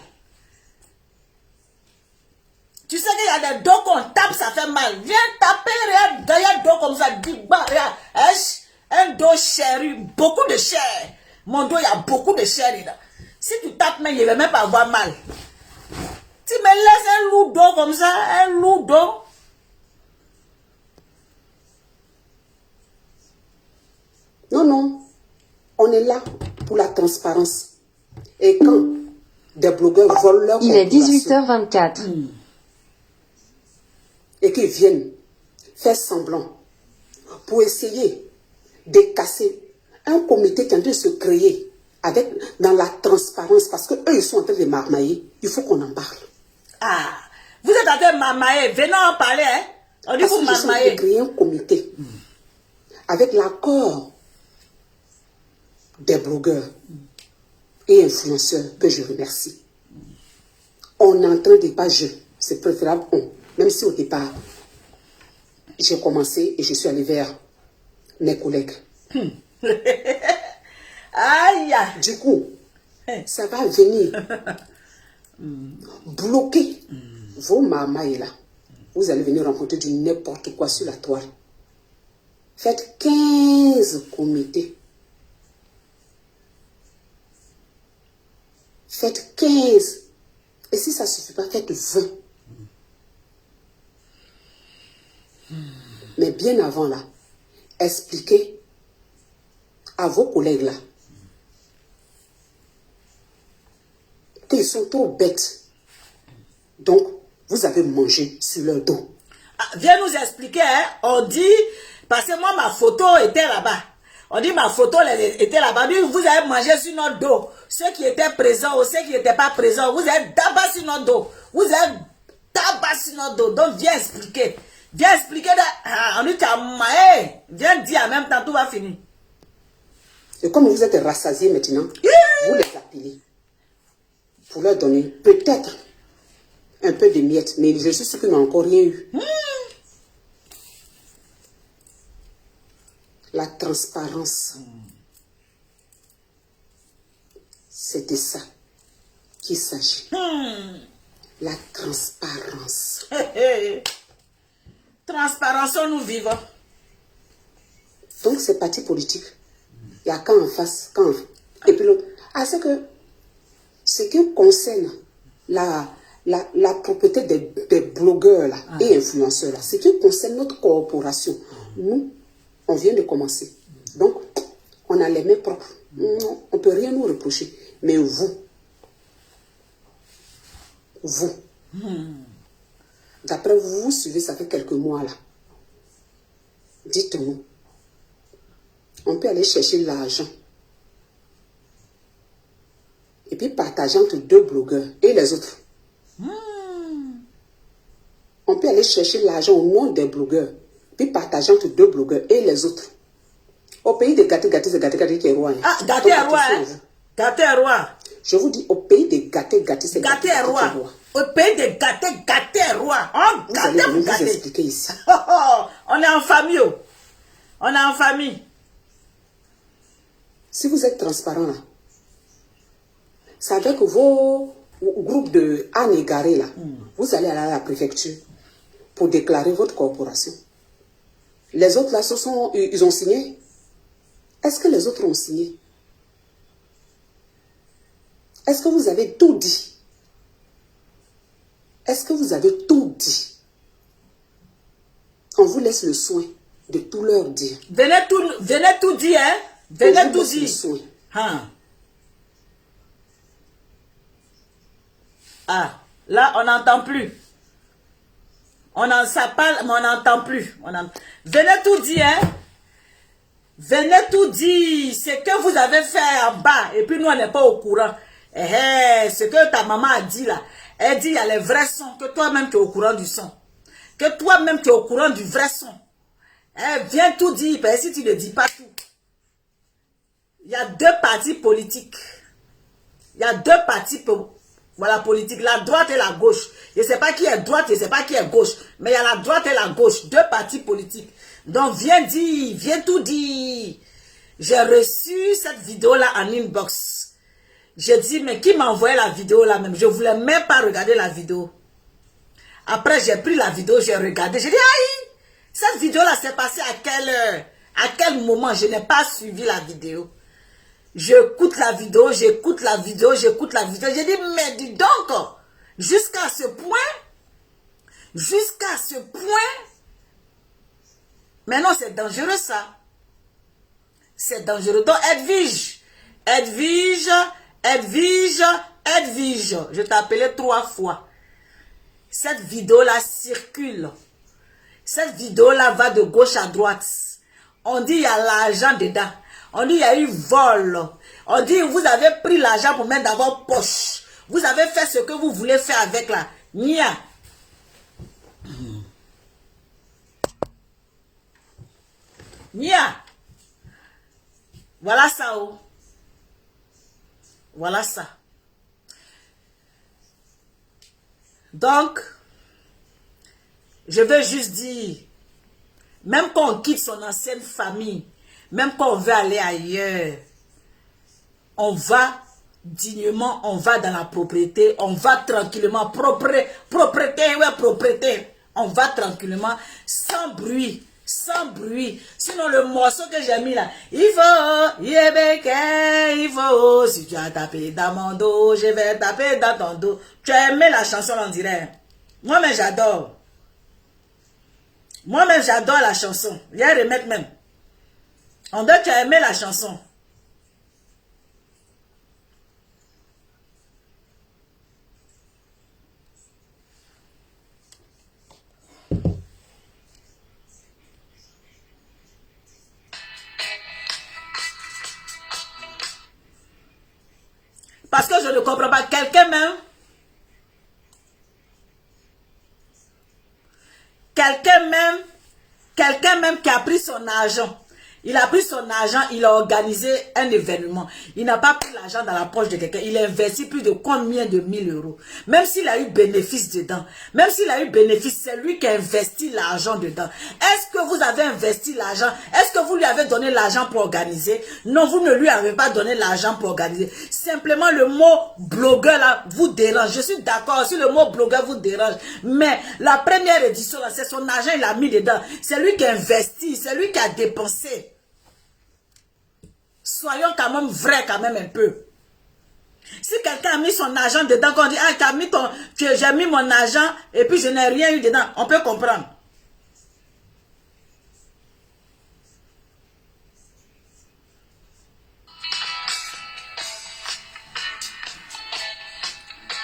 Tu sais qu'il y a des dos qu'on tape, ça fait mal. Viens taper, regarde, derrière dos comme ça, regarde, un dos chéri, beaucoup de chair. Mon dos, il y a beaucoup de chair dedans. Si tu tapes, mais il ne va même pas avoir mal. Tu me laisses un lourd dos comme ça, un lourd dos. Non. On est là pour la transparence. Et quand des blogueurs volent leur Il est 18h24. Et qu'ils viennent faire semblant pour essayer de casser un comité qui est en train de se créer dans la transparence, parce qu'eux, ils sont en train de marmailler. Il faut qu'on en parle. Ah, vous êtes en train de marmailler. Venons en parler, hein. On dit parce vous que marmailler. Je suis en train de créer un comité avec l'accord des blogueurs et influenceurs que je remercie. On est en train de pas je, c'est préférable on. Même si au départ, j'ai commencé et je suis allé vers mes collègues. Aïe. Du coup, ça va venir bloquer vos marmailles là. Vous allez venir rencontrer du n'importe quoi sur la toile. Faites 15 comités. Faites 15. Et si ça ne suffit pas, faites 20. Mais bien avant là, expliquez à vos collègues là qu'ils sont trop bêtes. Donc, vous avez mangé sur leur dos. Ah, viens nous expliquer, hein. On dit Parce que moi, ma photo était là-bas. On dit ma photo était là-bas. Vous avez mangé sur notre dos. Ceux qui étaient présents ou ceux qui n'étaient pas présents, vous avez tabac sur notre dos. Vous avez tabac sur notre dos. Donc, viens expliquer. Viens expliquer. On dit, viens dire en même temps, tout va finir. Et comme vous êtes rassasiés maintenant, vous les appelez pour leur donner peut-être un peu de miettes. Mais je suis sûr qu'ils n'ont encore rien eu. La transparence. C'est de ça qu'il s'agit. La transparence. Transparence, nous vivons. Donc, ces partis politiques, il y a quand en face, quand en... Et puis l'autre. Ah, c'est que ce qui concerne la propriété des blogueurs là, et influenceurs là, ce qui concerne notre corporation, nous, on vient de commencer. Donc, on a les mains propres. On ne peut rien nous reprocher. Mais vous, d'après vous, vous suivez, ça fait quelques mois là. Dites-nous, on peut aller chercher l'argent et puis partager entre deux blogueurs et les autres. On peut aller chercher l'argent au nom des blogueurs, puis partager entre deux blogueurs et les autres. Au pays de gâté, c'est gâté qui est roi. Ah, gâté est roi, hein? Gâté est roi. Je vous dis, au pays de gâté, c'est gâté est roi. Au pays de gâté est roi. Oh, vous allez vous expliquer ici. On est en famille. On est en famille. Si vous êtes transparent là, c'est avec vos groupes de ânes égarés là, vous allez aller à la préfecture pour déclarer votre corporation. Les autres là, ils ont signé. Est-ce que les autres ont signé? Est-ce que vous avez tout dit? Est-ce que vous avez tout dit? On vous laisse le soin de tout leur dire. Venez tout dire, hein? Venez tout dire. Hein? Ah, là, on n'entend plus. On en ça parle, mais on n'entend plus. Venez tout dire, hein? Venez tout dire. Ce que vous avez fait en bas, et puis nous, on n'est pas au courant. Ce que ta maman a dit là, elle dit il y a les vrais sons, que toi-même tu es au courant du son. Que toi-même tu es au courant du vrai son. Viens tout dire, parce que si tu ne dis pas tout. Il y a deux partis politiques. Il y a deux partis voilà, politiques, la droite et la gauche. Je ne sais pas qui est droite, je ne sais pas qui est gauche. Mais il y a la droite et la gauche, deux partis politiques. Donc viens dire, viens tout dire. J'ai reçu cette vidéo-là en inbox. J'ai dit, mais qui m'a envoyé la vidéo là même? Je ne voulais même pas regarder la vidéo. Après, j'ai pris la vidéo, j'ai regardé. J'ai dit, aïe, cette vidéo-là s'est passée à quelle heure? À quel moment? Je n'ai pas suivi la vidéo. J'écoute la vidéo, j'écoute la vidéo, j'écoute la vidéo. J'ai dit, mais dis donc, jusqu'à ce point, mais non, c'est dangereux ça. C'est dangereux. Donc, Edwige, je t'ai appelé 3 fois. Cette vidéo-là circule. Cette vidéo-là va de gauche à droite. On dit il y a l'argent dedans. On dit il y a eu vol. On dit vous avez pris l'argent pour mettre dans votre poche. Vous avez fait ce que vous voulez faire avec la Nia. Nia. Voilà ça. Oh. Voilà ça. Donc, je veux juste dire, même quand on quitte son ancienne famille, même quand on veut aller ailleurs, on va dignement, on va dans la propriété, on va tranquillement, propriété, on va tranquillement, sans bruit. Sinon le morceau que j'ai mis là, il faut, si tu as tapé dans mon dos, je vais taper dans ton dos. Tu as aimé la chanson, on dirait. Moi-même, j'adore. Moi-même, j'adore la chanson. Il y a un remède même. On dirait que tu as aimé la chanson. Parce que je ne comprends pas. Quelqu'un même qui a pris son argent. Il a pris son argent, il a organisé un événement. Il n'a pas pris l'argent dans la poche de quelqu'un. Il a investi plus de combien de 1000 euros. Même s'il a eu bénéfice dedans. Même s'il a eu bénéfice, c'est lui qui a investi l'argent dedans. Est-ce que vous avez investi l'argent? Est-ce que vous lui avez donné l'argent pour organiser? Non, vous ne lui avez pas donné l'argent pour organiser. Simplement, le mot blogueur là vous dérange. Je suis d'accord si le mot blogueur vous dérange. Mais la première édition là, c'est son argent, il a mis dedans. C'est lui qui a investi, c'est lui qui a dépensé. Soyons quand même vrais quand même un peu. Si quelqu'un a mis son argent dedans, qu'on dit, ah, j'ai mis mon argent et puis je n'ai rien eu dedans, on peut comprendre.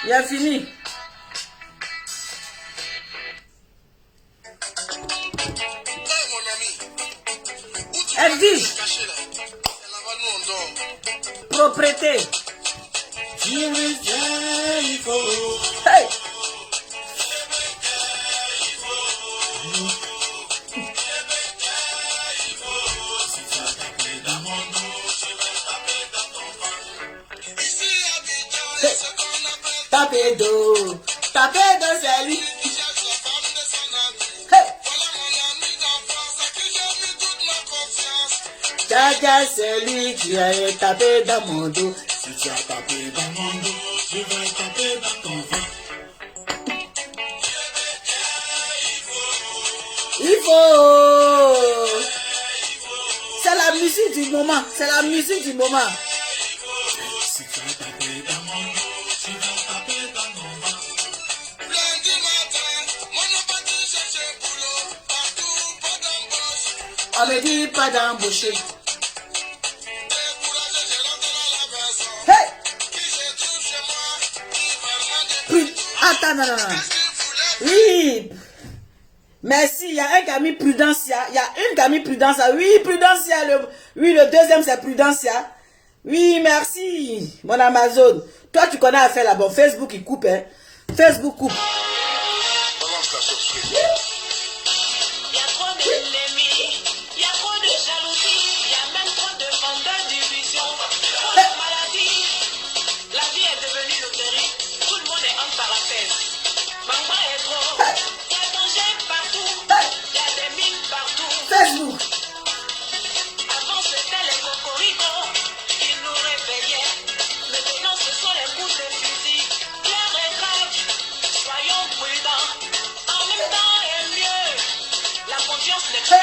Il a fini. Edwige. Propriété. Hey. Tapez d'eau, c'est lui. Hey. Jaja, c'est lui qui a tapé dans mon dos. Si tu as tapé dans mon dos, je vais taper dans ton ventre. Il faut. C'est la musique du moment. C'est la musique du moment. Si tu as tapé dans mon dos, je vais taper dans mon ventre. Lundi matin, mon parti chercher boulot. Partout, pas d'embauche. On me dit pas d'embaucher. Attends, non. Oui. Merci. Il y a un qui a mis Prudencia. Il y a une qui a mis Prudencia. Oui, Prudencia. Oui, le deuxième, c'est Prudencia. Oui, merci. Mon Amazon. Toi, tu connais à faire là-bas. Facebook, il coupe. Hein. Facebook coupe. Il y a trop d'ennemis. Il y a trop de jalousie. Il y a même trop de vendeurs d'illusions. Trop de maladies. La vie est devenue loterie. Tout le monde est en parenthèse. Maman est trop. Il y a danger partout. Il y a des mines partout. Facebook. Avant c'était les cocoricos qui nous réveillaient. Maintenant ce sont les coups de fusil. Clair et grave. Soyons prudents. En même temps et mieux. La confiance n'est pas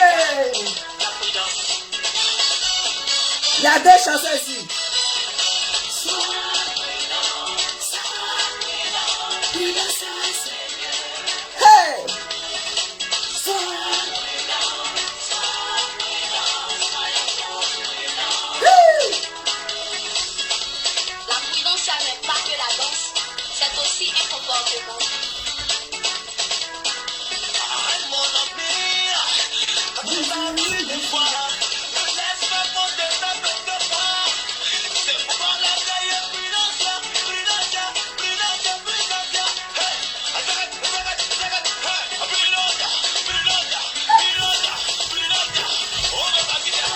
la prudence. Il y a deux chansons ici. Hey! La prudence, ça n'est pas que la danse, c'est aussi un comportement. Arrête mon empire, quand tu vas vu une fois, ne laisse pas monter ta bête de foi. C'est pourquoi la taille est prudence, prudence, prudence, prudence. Hey, arrête, arrête, arrête, hey, prudence, prudence, prudence, prudence. On va pas quitter.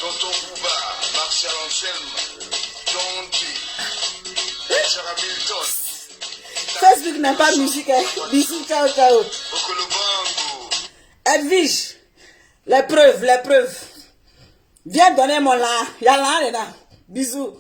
Tonton Bouba, Martial Anselme, John T, Richard Hamilton. Facebook n'a pas de musique. Hein. Bisous, ciao, ciao. Edwige, les preuves. Viens donner mon là. Il y a là dedans. Bisous.